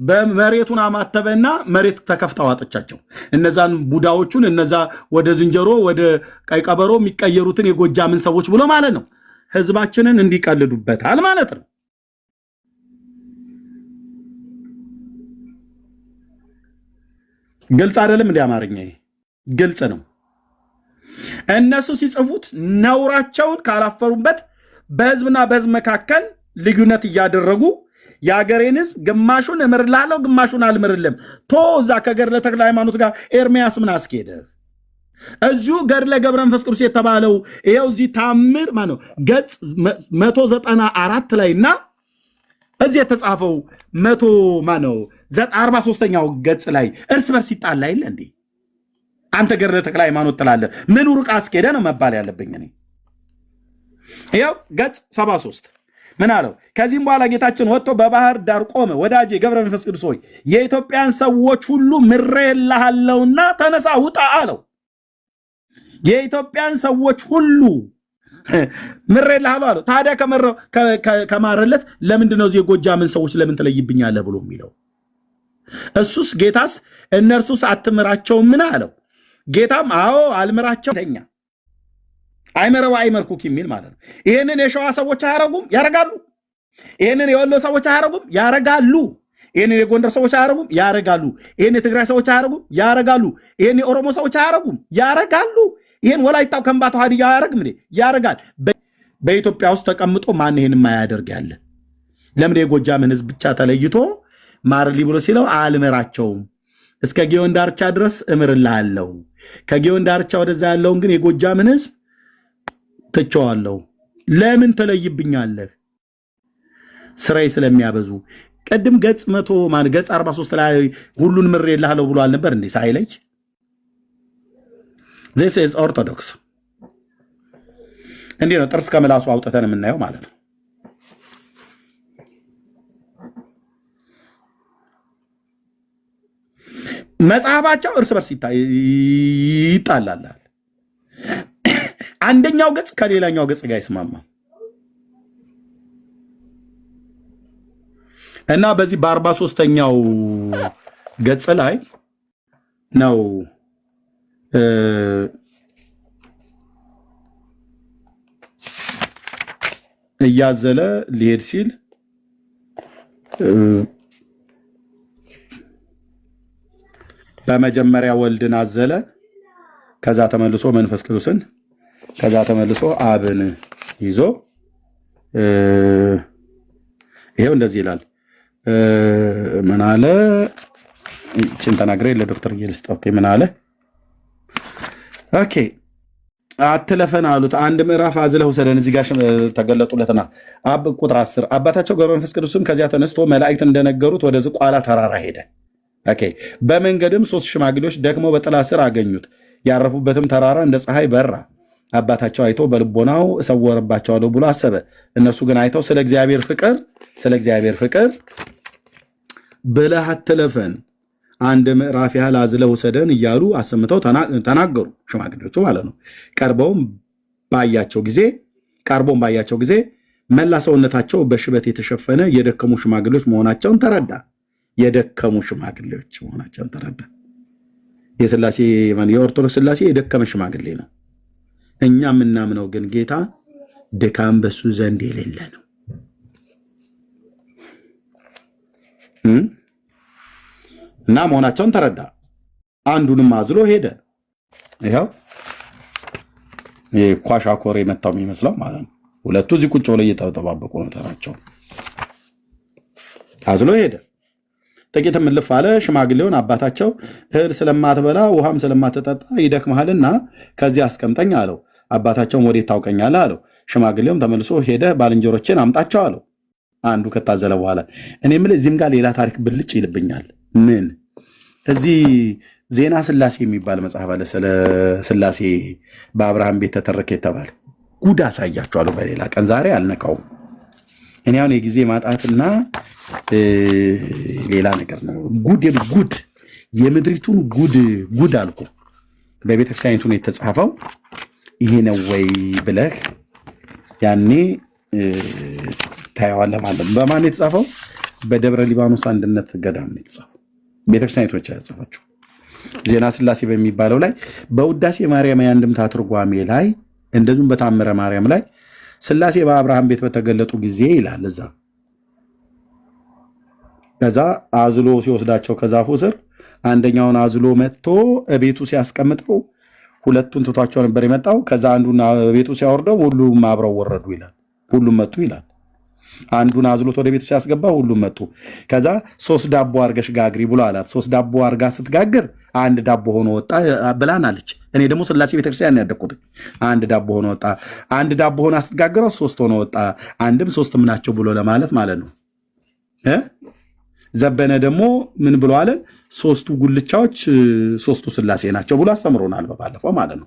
[SPEAKER 2] በመሬቱን አማተበና መሬት ተከፍታ ዋጠቻቸው። እነዛን ቡዳዎቹን እነዛ ወደ ዝንጀሮ ወደ ቀይ ቀበሮ የሚቀየሩትን የጎጃምን ሰዎች ብሎ ማለት ነው። ህዝባችንን እንዲቀልዱበታል ማለት ነው። ግልጽ አይደለም? እንደ አማርኛ ግልጽ ነው። እነሱ ሲጽፉት ነውራቸውን ካላፈሩበት በህዝብና በህዝብ መካከል ልዩነት እያደረጉ የአገሬን ህዝብ ግማሹን እምርላለሁ ግማሹን አልምርልም እዛ ከገድለ ተክለ ሃይማኖት ጋር ኤርሚያስ ምን አስኬደ? እዚሁ ገድለ ገብረ መንፈስ ቅዱስ የተባለው ይኸው እዚህ ታምር ማነው ገጽ 194 ላይና እዚህ የተጻፈው 43ኛው ገጽ ላይ እርስ በርስ ይጣላ የለ እንዴ? አንተ ገድለ ተክለ ሃይማኖት ትላለህ፣ ምን ሩቅ አስኬደ ነው መባል ያለብኝ እኔ። ይኸው ገጽ 73 ምን አለው? ከዚህም በኋላ ጌታችን ወጥቶ በባህር ዳር ቆመ። ወዳጄ ገብረ መንፈስ ቅዱስ ሆይ የኢትዮጵያን ሰዎች ሁሉ ምሬልሃለሁና ተነሳ ውጣ አለው። የኢትዮጵያን ሰዎች ሁሉ ምሬልሃለሁ አለው። ታዲያ ከማረለት ለምንድን ነው የጎጃምን ሰዎች ለምን ትለይብኛለህ ብሎ የሚለው? እሱስ ጌታስ እነርሱስ አትምራቸውም ምን አለው? ጌታም አዎ አልምራቸው ተኛ አይመረው አይመርኩክ የሚል ማለት ነው። ይሄንን የሸዋ ሰዎች አያረጉም? ያረጋሉ። ይሄንን የወሎ ሰዎች አያረጉም? ያረጋሉ። ይሄንን የጎንደር ሰዎች አያረጉም? ያረጋሉ። ይሄን የትግራይ ሰዎች አያረጉም? ያረጋሉ። ይሄን የኦሮሞ ሰዎች አያረጉም? ያረጋሉ። ይሄን ወላይታው ከምባታው ሀዲያ አያረግም እንዴ? ያረጋል። በኢትዮጵያ ውስጥ ተቀምጦ ማን ይሄን የማያደርግ ያለ? ለምን የጎጃምን ህዝብ ብቻ ተለይቶ ማርሊ ብሎ ሲለው አልመራቸውም እስከ ጊዮን ዳርቻ ድረስ እምርልሃለሁ፣ ከጊዮን ዳርቻ ወደዛ ያለውን ግን የጎጃምን ህዝብ ትቸዋለሁ። ለምን ተለይብኛለህ? ስራይ ስለሚያበዙ። ቀድም ገጽ 43 ላይ ሁሉን ምሬልሃለሁ ብሎ አልነበር እንዴ? ሳይለይ this is orthodox። እንዴ ነው ጥርስ ከምላሱ አውጥተን የምናየው ማለት ነው። መጽሐፋቸው እርስ በርስ ይጣላል። አንደኛው ገጽ ከሌላኛው ገጽ ጋር ይስማማ እና በዚህ በ43ኛው ገጽ ላይ ነው እያዘለ ሊሄድ ሲል በመጀመሪያ ወልድን አዘለ፣ ከዛ ተመልሶ መንፈስ ቅዱስን፣ ከዛ ተመልሶ አብን ይዞ ይሄው እንደዚህ ይላል። ምን አለ? እቺን ተናግሬ ለዶክተር ጌልስጥ ምን አለ? ኦኬ አትለፈን አሉት። አንድ ምዕራፍ አዝለው ሰደን እዚህ ጋር ተገለጡለትና ቁጥር 10 አባታቸው ገብረ መንፈስ ቅዱስም ከዚያ ተነስቶ መላእክት እንደነገሩት ወደ ዝቋላ ተራራ ሄደ። ኦኬ በመንገድም 3 ሽማግሌዎች ደክመው በጥላ ስር አገኙት። ያረፉበትም ተራራ እንደ ፀሐይ በራ። አባታቸው አይቶ በልቦናው እሰወርባቸዋለሁ ብሎ አሰበ። እነሱ ግን አይተው ስለ እግዚአብሔር ፍቅር ብለህ አትለፈን፣ አንድ ምዕራፍ ያህል አዝለው ውሰደን እያሉ አሰምተው ተናገሩ። ሽማግሌዎቹ ማለት ነው። ቀርቦም ባያቸው ጊዜ መላ ሰውነታቸው በሽበት የተሸፈነ የደከሙ ሽማግሌዎች መሆናቸውን ተረዳ። የኦርቶዶክስ ሥላሴ የደከመ ሽማግሌ ነው። እኛ የምናምነው ግን ጌታ ድካም በሱ ዘንድ የሌለ ነው። እና መሆናቸውን ተረዳ። አንዱንም አዝሎ ሄደ። ይኸው ኳሻኮር የመታው የሚመስለው ማለት ነው። ሁለቱ እዚህ ቁጭ ብለው እየተጠባበቁ ነው ተራቸው። አዝሎ ሄደ። ጥቂትም እልፍ አለ። ሽማግሌውን አባታቸው እህል ስለማትበላ ውሃም ስለማትጠጣ ይደክመሃልና ከዚህ አስቀምጠኝ አለው። አባታቸውም ወዴት ታውቀኛለህ አለው። ሽማግሌውም ተመልሶ ሄደ ባልንጀሮችን አምጣቸው አለው። አንዱ ከታዘለ በኋላ እኔ የምልህ እዚህም ጋር ሌላ ታሪክ ብልጭ ይልብኛል። ምን እዚህ ዜና ስላሴ የሚባል መጽሐፍ አለ። ስለ ስላሴ በአብርሃም ቤት ተተረከ የተባለ ጉድ አሳያቸዋለሁ በሌላ ቀን። ዛሬ አልነቃውም። እኔ አሁን የጊዜ ማጣትና ሌላ ነገር ነው። ጉድ የምድሪቱን ጉድ አልኩ። በቤተክርስቲያኒቱ ነው የተጻፈው ይሄ ነው ወይ ብለህ ያኔ ታየዋለህ ማለት ነው። በማን የተጻፈው? በደብረ ሊባኖስ አንድነት ገዳም ነው የተጻፈው። ቤተክርስቲያኒቱ ብቻ ያጻፈችው ዜና ስላሴ በሚባለው ላይ በውዳሴ ማርያም የአንድምታ ትርጓሜ ላይ እንደዚሁም በታምረ ማርያም ላይ ስላሴ በአብርሃም ቤት በተገለጡ ጊዜ ይላል እዛ። ከዛ አዝሎ ሲወስዳቸው ከዛፉ ስር አንደኛውን አዝሎ መጥቶ ቤቱ ሲያስቀምጠው ሁለቱን ትቷቸው ነበር የመጣው። ከዛ አንዱን ቤቱ ሲያወርደው ሁሉም አብረው ወረዱ ይላል። ሁሉም መጡ ይላል። አንዱን አዝሎት ወደ ቤቱ ሲያስገባ ሁሉም መጡ። ከዛ 3 ዳቦ አርገሽ ጋግሪ ብሎ አላት። 3 ዳቦ አርጋ ስትጋግር አንድ ዳቦ ሆኖ ወጣ ብላን አለች። እኔ ደግሞ ስላሴ ቤተክርስቲያን ያደኩት አንድ ዳቦ ሆኖ ወጣ። አንድ ዳቦ ሆና ስትጋግረው 3 ሆኖ ወጣ። አንድም 3ም ናቸው ብሎ ለማለት ማለት ነው። ዘበነ ደግሞ ምን ብሎ አለን? 3ቱ ጉልቻዎች 3ቱ ስላሴ ናቸው ብሎ አስተምሮናል በባለፈው ማለት ነው።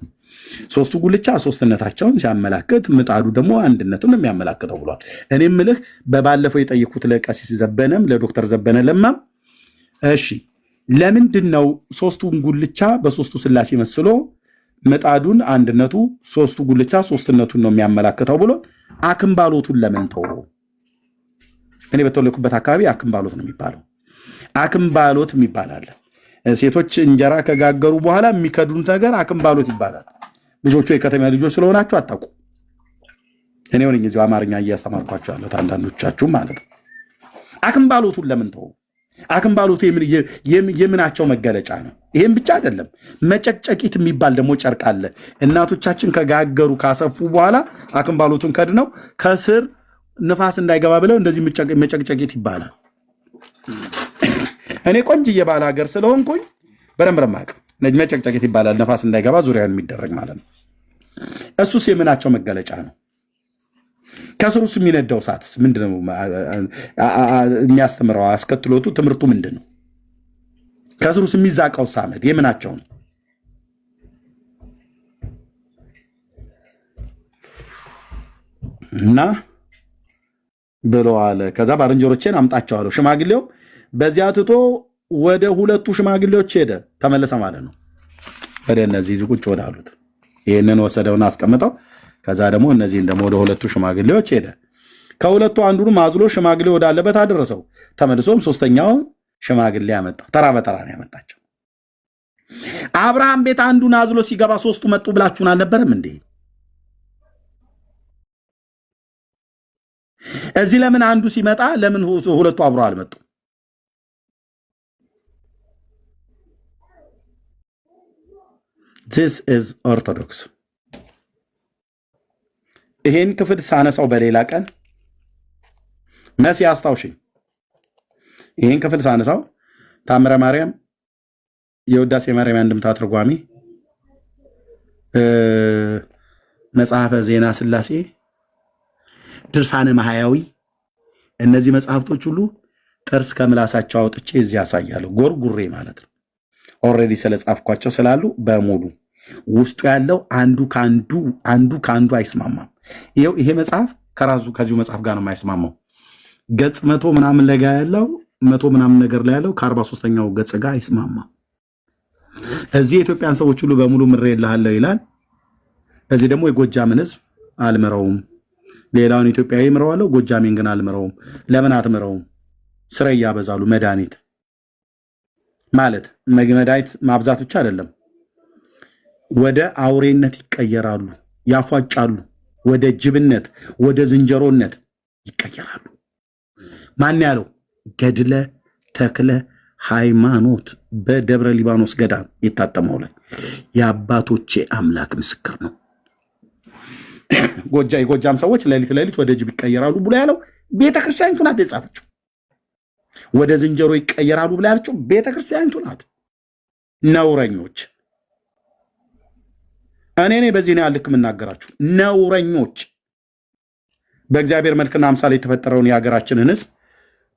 [SPEAKER 2] 3ቱ ጉልቻ ሶስትነታቸውን ሲያመላክት ምጣዱ ደግሞ አንድነቱን የሚያመላክተው ብሏል። እኔ ምልህ በባለፈው የጠየኩት ለቀሲስ ዘበነም ለዶክተር ዘበነ ለማም እሺ ለምንድን ነው 3ቱን ጉልቻ በ3ቱ ስላሴ መስሎ ምጣዱን አንድነቱ 3ቱ ጉልቻ ሶስትነቱን ነው የሚያመላክተው ብሎ አክምባሎቱን ለምን ተወው? እኔ በተወለድኩበት አካባቢ አክምባሎት ነው የሚባለው። አክምባሎት ይባላል። ሴቶች እንጀራ ከጋገሩ በኋላ የሚከዱት ነገር አክምባሎት ይባላል። ልጆቹ የከተማ ልጆች ስለሆናችሁ አታውቁ። እኔ ሆነኝ እዚሁ አማርኛ እያስተማርኳችሁ ያለሁት አንዳንዶቻችሁ ማለት ነው። አክምባሎቱን ለምን ተው? አክምባሎቱ የምናቸው መገለጫ ነው። ይሄም ብቻ አይደለም። መጨቅጨቂት የሚባል ደግሞ ጨርቅ አለ። እናቶቻችን ከጋገሩ ካሰፉ በኋላ አክምባሎቱን ከድነው ከስር ንፋስ እንዳይገባ ብለው እንደዚህ መጨቅጨቂት ይባላል። እኔ ቆንጅዬ ባለ ሀገር ስለሆንኩኝ በደንብ ረማቅ መጨቅጨቂት ይባላል። ነፋስ እንዳይገባ ዙሪያን የሚደረግ ማለት ነው። እሱስ የምናቸው መገለጫ ነው። ከስሩስ የሚነዳው እሳትስ ምንድነው? የሚያስተምረው አስከትሎቱ ትምህርቱ ምንድን ነው? ከስሩስ የሚዛቀው ሳመድ የምናቸው ነው? እና ብሎ አለ። ከዛ ባልንጀሮቼን አምጣቸዋለሁ። ሽማግሌው በዚያ ትቶ ወደ 2ቱ ሽማግሌዎች ሄደ። ተመለሰ ማለት ነው። ወደ እነዚህ ቁጭ ወዳሉት ይህንን ወሰደውን አስቀምጠው። ከዛ ደግሞ እነዚህን ደግሞ ወደ 2ቱ ሽማግሌዎች ሄደ። ከ2ቱ አንዱንም አዝሎ ሽማግሌ ወዳለበት አደረሰው። ተመልሶም 3ኛውን ሽማግሌ ያመጣ። ተራ በተራ ነው ያመጣቸው። አብርሃም ቤት አንዱን አዝሎ ሲገባ 3ቱ መጡ ብላችሁን አልነበረም እንዴ? እዚህ ለምን አንዱ ሲመጣ ለምን 2ቱ አብሮ አልመጡ? This is Orthodox። ይሄን ክፍል ሳነሳው በሌላ ቀን መሲ አስታውሽኝ። ይሄን ክፍል ሳነሳው ታምረ ማርያም የውዳሴ ማርያም አንድምታ ትርጓሜ መጽሐፈ ዜና ስላሴ ድርሳነ ማህያዊ እነዚህ መጽሐፍቶች ሁሉ ጥርስ ከምላሳቸው አውጥቼ እዚህ ያሳያለሁ። ጎርጉሬ ማለት ነው። ኦልሬዲ ስለጻፍኳቸው ስላሉ በሙሉ ውስጡ ያለው አንዱ ካንዱ አይስማማም። ይሄ መጽሐፍ ከዚሁ መጽሐፍ ጋር ነው የማይስማማው። ገጽ 100 ምናምን ላይ ያለው 100 ምናምን ነገር ላይ ያለው ከ43ኛው ገጽ ጋር አይስማማም። እዚህ የኢትዮጵያን ሰዎች ሁሉ በሙሉ ምሬልሃለሁ ይላል። እዚህ ደግሞ የጎጃምን ህዝብ አልምረውም። ሌላውን ኢትዮጵያዊ ምረዋለሁ፣ ጎጃሜን ግን አልምረውም። ለምን አትምረውም? ስራ ያበዛሉ። መድኃኒት ማለት መድኃኒት ማብዛት ብቻ አይደለም፣ ወደ አውሬነት ይቀየራሉ፣ ያፏጫሉ፣ ወደ ጅብነት፣ ወደ ዝንጀሮነት ይቀየራሉ። ማን ያለው? ገድለ ተክለ ሃይማኖት በደብረ ሊባኖስ ገዳም የታተመው ላይ የአባቶቼ አምላክ ምስክር ነው። የጎጃም ሰዎች ሌሊት ወደ ጅብ ይቀየራሉ ብሎ ያለው ቤተክርስቲያኒቱ ናት የጻፈችው። ወደ ዝንጀሮ ይቀየራሉ ብላ ያለችው ቤተክርስቲያኒቱ ናት። ነውረኞች! እኔ በዚህ ነው ያልክ የምናገራችሁ ነውረኞች። በእግዚአብሔር መልክና አምሳል የተፈጠረውን የሀገራችንን ህዝብ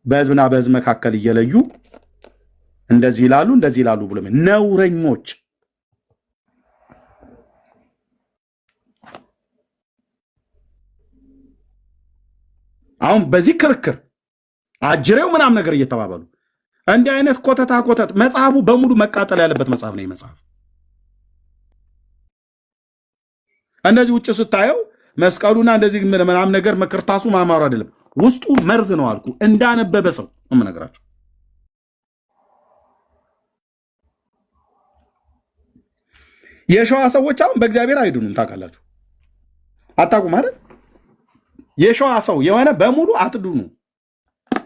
[SPEAKER 2] በህዝብና በህዝብ መካከል እየለዩ እንደዚህ ይላሉ ብሎ ነውረኞች። አሁን በዚህ ክርክር አጅሬው ምናምን ነገር እየተባባሉ እንዲህ አይነት ኮተት መጽሐፉ በሙሉ መቃጠል ያለበት መጽሐፍ ነው። መጽሐፍ እነዚህ ውጭ ስታየው መስቀሉና እንደዚህ ምናምን ነገር መክርታሱ ማማሩ አይደለም፣ ውስጡ መርዝ ነው አልኩ። እንዳነበበ ሰው እምነግራችሁ የሸዋ ሰዎች አሁን በእግዚአብሔር አይድኑም። ታውቃላችሁ? አታውቁም አይደል? የሸዋ ሰው የሆነ በሙሉ አትድኑ።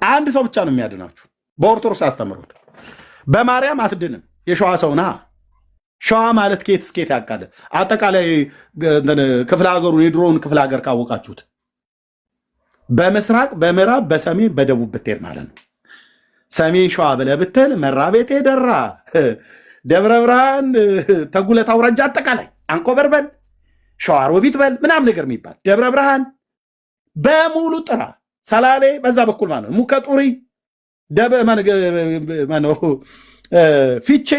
[SPEAKER 2] አንድ ሰው ብቻ ነው የሚያድናችሁ በኦርቶዶክስ አስተምሮት። በማርያም አትድንም። የሸዋ ሰው ና። ሸዋ ማለት ኬት እስኬት ያቃለ አጠቃላይ ክፍለ ሀገሩን የድሮውን ክፍለ ሀገር ካወቃችሁት በምስራቅ በምዕራብ በሰሜን በደቡብ ብትሄድ ማለት ነው። ሰሜን ሸዋ ብለህ ብትል መራቤቴ፣ ደራ፣ ደብረ ብርሃን፣ ተጉለት አውራጃ አጠቃላይ አንኮበር በል ሸዋሮቢት በል ምናምን ነገር የሚባል ደብረ ብርሃን በሙሉ ጥራ። ሰላሌ በዛ በኩል ማለት ነው። ሙከጡሪ ፊቼ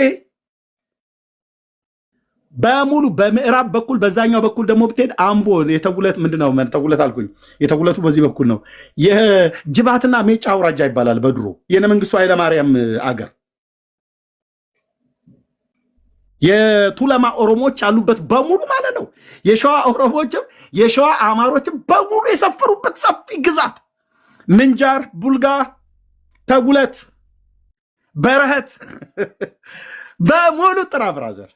[SPEAKER 2] በሙሉ በምዕራብ በኩል በዛኛው በኩል ደግሞ ብትሄድ አምቦ የተጉለት ምንድነው? ተጉለት አልኩኝ። የተጉለቱ በዚህ በኩል ነው። የጅባትና ሜጫ አውራጃ ይባላል በድሮ የነ መንግስቱ ኃይለማርያም አገር። የቱለማ ኦሮሞዎች ያሉበት በሙሉ ማለት ነው። የሸዋ ኦሮሞዎችም የሸዋ አማሮችም በሙሉ የሰፈሩበት ሰፊ ግዛት ምንጃር፣ ቡልጋ፣ ተጉለት፣ በረኸት በሙሉ ጥራ ብራዘር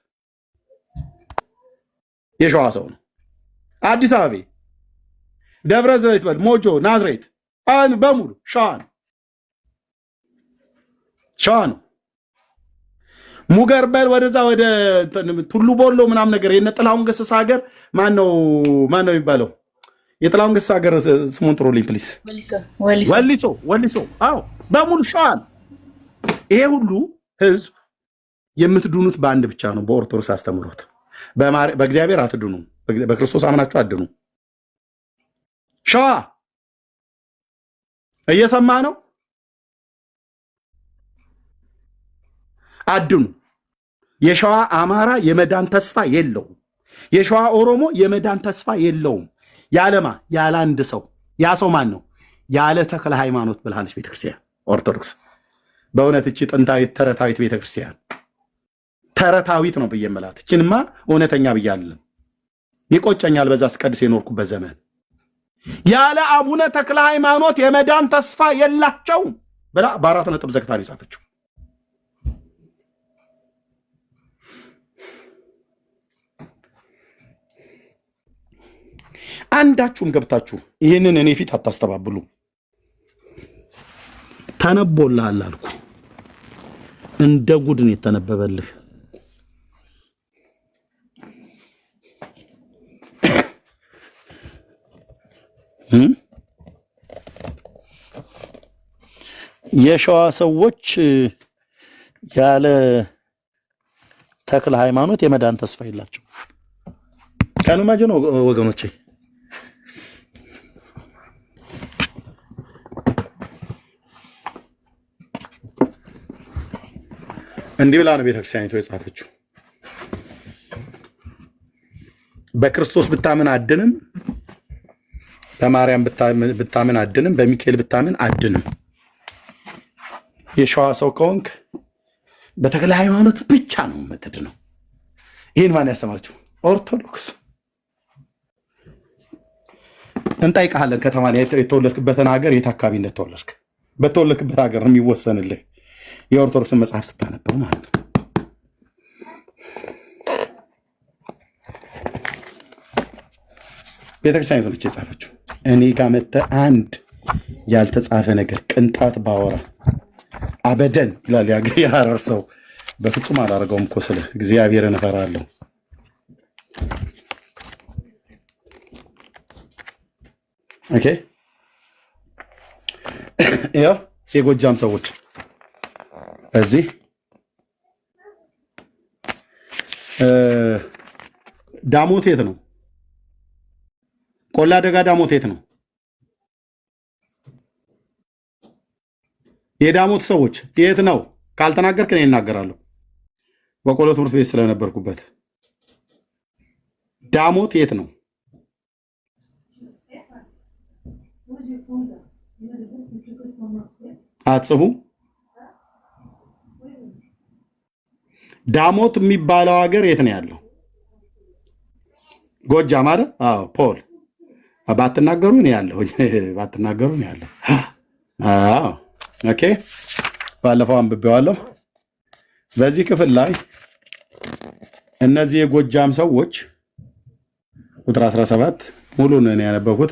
[SPEAKER 2] የሸዋ ሰው ነው። አዲስ አበባ፣ ደብረ ዘይት በል ሞጆ፣ ናዝሬት በሙሉ ሸዋ ነው። ሸዋ ነው። ሙገር በል ወደዛ ወደ ቱሉ ቦሎ ምናምን ነገር የነ ጥላሁን ገሰሰ ሀገር ማነው የሚባለው? የጥላሁን ገሰሰ ሀገር ስሙን ጥሩልኝ ፕሊስ። ወሊሶ። አዎ በሙሉ ሸዋ ነው። ይሄ ሁሉ ህዝብ የምትድኑት በአንድ ብቻ ነው፣ በኦርቶዶክስ አስተምሮት። በእግዚአብሔር አትድኑ፣ በክርስቶስ አምናችሁ አድኑ። ሸዋ እየሰማ ነው። አድኑ። የሸዋ አማራ የመዳን ተስፋ የለውም። የሸዋ ኦሮሞ የመዳን ተስፋ የለውም። ያለማ ያለ አንድ ሰው። ያ ሰው ማን ነው? ያለ ተክለ ሃይማኖት ብልሃለች ቤተክርስቲያን ኦርቶዶክስ። በእውነት እቺ ጥንታዊት ተረታዊት ቤተክርስቲያን ተረታዊት ነው ብዬ የምላት እችንማ እውነተኛ ብዬ አልልም። ይቆጨኛል በዛ ስቀድስ የኖርኩበት ዘመን። ያለ አቡነ ተክለ ሃይማኖት የመዳን ተስፋ የላቸውም ብላ በ4 ነጥብ ዘግታ የጻፈችው። አንዳችሁም ገብታችሁ ይህንን እኔ ፊት አታስተባብሉ። ተነቦልሃል አልኩ። እንደ ጉድን የተነበበልህ የሸዋ ሰዎች ያለ ተክለ ሃይማኖት የመዳን ተስፋ የላቸው። ከኑ ማጀ ነው ወገኖቼ። እንዲህ ብላ ነው ቤተክርስቲያኒቱ የጻፈችው። በክርስቶስ ብታምን አድንም፣ በማርያም ብታምን አድንም፣ በሚካኤል ብታምን አድንም። የሸዋ ሰው ከሆንክ በተክለ ሃይማኖት ብቻ ነው የምትድነው። ይህን ማን ያስተማረችው? ኦርቶዶክስ። እንጠይቅሃለን። ከተማ ላይ የተወለድክበትን ሀገር የት አካባቢ እንደተወለድክ በተወለድክበት ሀገር ነው የሚወሰንልህ። የኦርቶዶክስን መጽሐፍ ስታነበው ማለት ነው። ቤተክርስቲያን ነች የጻፈችው። እኔ ጋር መጥተህ አንድ ያልተጻፈ ነገር ቅንጣት ባወራ አበደን ይላል የሐረር ሰው። በፍጹም አላደርገውም እኮ ስለ እግዚአብሔርን እፈራለሁ። ኦኬ ያው የጎጃም ሰዎች እዚህ ዳሞት የት ነው? ቆላ ደጋ ዳሞት የት ነው? የዳሞት ሰዎች የት ነው? ካልተናገርክ እኔ እናገራለሁ። በቆሎ ትምህርት ቤት ስለነበርኩበት ዳሞት የት ነው? አጽፉ። ዳሞት የሚባለው ሀገር የት ነው ያለው? ጎጃም አይደል? አዎ ፖል ባትናገሩ ነው ያለሁኝ። ባትናገሩ ነው ያለሁ። አዎ ኦኬ። ባለፈው አንብቤዋለሁ። በዚህ ክፍል ላይ እነዚህ የጎጃም ሰዎች ቁጥር 17 ሙሉ ነው ያነበብኩት።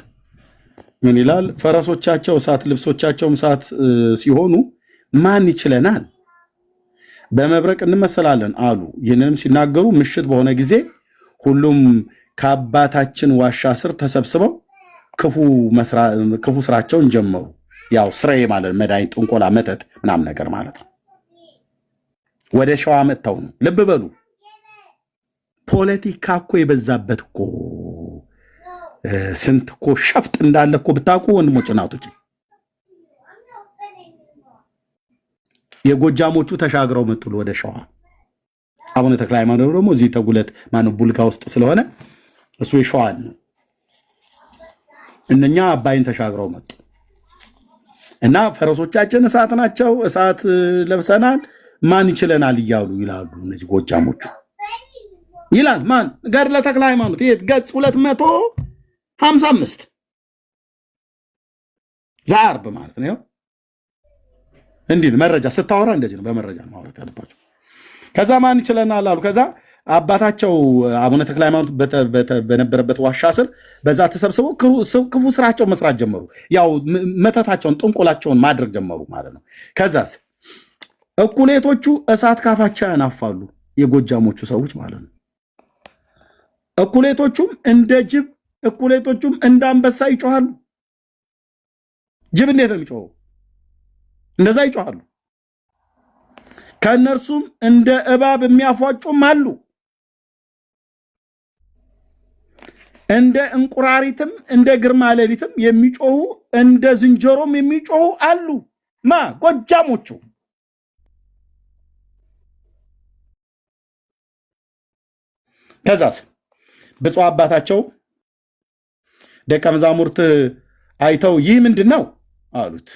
[SPEAKER 2] ምን ይላል? ፈረሶቻቸው እሳት ልብሶቻቸውም እሳት ሲሆኑ ማን ይችለናል? በመብረቅ እንመሰላለን አሉ። ይህንንም ሲናገሩ ምሽት በሆነ ጊዜ ሁሉም ከአባታችን ዋሻ ስር ተሰብስበው ክፉ ስራቸውን ጀመሩ። ያው ስራዬ ማለት መድኃኒት፣ ጥንቆላ፣ መተት ምናምን ነገር ማለት ነው። ወደ ሸዋ መጥተው ነው። ልብ በሉ። ፖለቲካ እኮ የበዛበት እኮ ስንት እኮ ሸፍጥ እንዳለ እኮ ብታውቁ ወንድሞች እናቶች። የጎጃሞቹ ተሻግረው መጡ ወደ ሸዋ። አቡነ ተክለ ሃይማኖት ደግሞ እዚህ ተጉለት ማነው ቡልጋ ውስጥ ስለሆነ እሱ የሸዋን ነው። እነኛ አባይን ተሻግረው መጡ እና ፈረሶቻችን እሳት ናቸው፣ እሳት ለብሰናል፣ ማን ይችለናል እያሉ ይላሉ እነዚህ ጎጃሞቹ። ይላል ማን? ገድለ ተክለ ሃይማኖት የት ገጽ 255 ዘአርብ ማለት ነው። እንዲህ መረጃ ስታወራ እንደዚህ ነው፣ በመረጃ ማውራት ያለባቸው። ከዛ ማን ይችለናል አሉ። ከዛ አባታቸው አቡነ ተክለ ሃይማኖት በነበረበት ዋሻ ስር በዛ ተሰብስበው ክፉ ስራቸው መስራት ጀመሩ። ያው መተታቸውን ጥንቆላቸውን ማድረግ ጀመሩ ማለት ነው። ከዛስ እኩሌቶቹ እሳት ካፋቸው ያናፋሉ፣ የጎጃሞቹ ሰዎች ማለት ነው። እኩሌቶቹም እንደ ጅብ፣ እኩሌቶቹም እንደ አንበሳ ይጮሃሉ። ጅብ እንዴት ነው የሚጮኸው? እንደዛ ይጮሃሉ። ከእነርሱም እንደ እባብ የሚያፏጩም አሉ። እንደ እንቁራሪትም እንደ ግርማ ሌሊትም የሚጮሁ እንደ ዝንጀሮም የሚጮሁ አሉ። ጎጃሞቹ። ከዛስ ብፁዕ አባታቸው ደቀ መዛሙርት አይተው ይህ ምንድን ነው አሉት።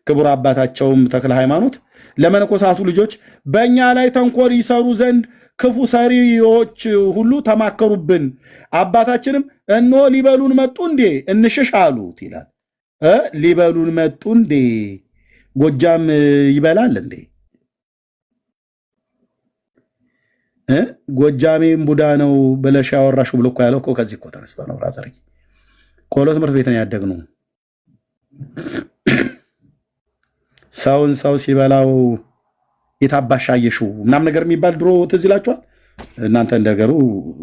[SPEAKER 2] ክቡር አባታቸውም ተክለ ሃይማኖት ለመነኮሳቱ ልጆች በእኛ ላይ ተንኮል ይሰሩ ዘንድ ክፉ ሰሪዎች ሁሉ ተማከሩብን። አባታችንም እነሆ ሊበሉን መጡ እንዴ እንሽሽ አሉት ይላል። ሊበሉን መጡ እንዴ? ጎጃም ይበላል እንዴ? ጎጃሜም ቡዳ ነው ብለሽ ያወራሽው ብሎ እኮ ያለው እኮ ከዚህ እኮ ተነስተ ነው። ብራዘር ቆሎ ትምህርት ቤት ነው ያደግነው። ሰውን ሰው ሲበላው የታባሻየሽው ምናምን ነገር የሚባል ድሮ ትዝ ይላችኋል። እናንተ እንደገሩ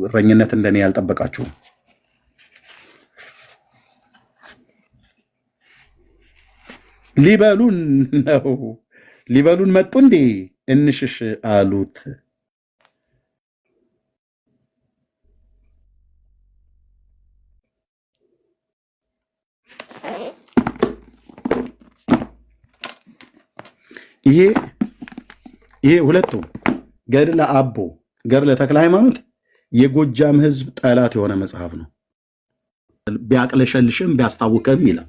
[SPEAKER 2] እረኝነት እንደኔ ያልጠበቃችሁ። ሊበሉን ነው፣ ሊበሉን መጡ እንዴ እንሽሽ አሉት። ይሄ ሁለቱ ገድለ አቦ ገድለ ተክለ ሃይማኖት የጎጃም ሕዝብ ጠላት የሆነ መጽሐፍ ነው። ቢያቅለሸልሽም ቢያስታውቅም ይላል።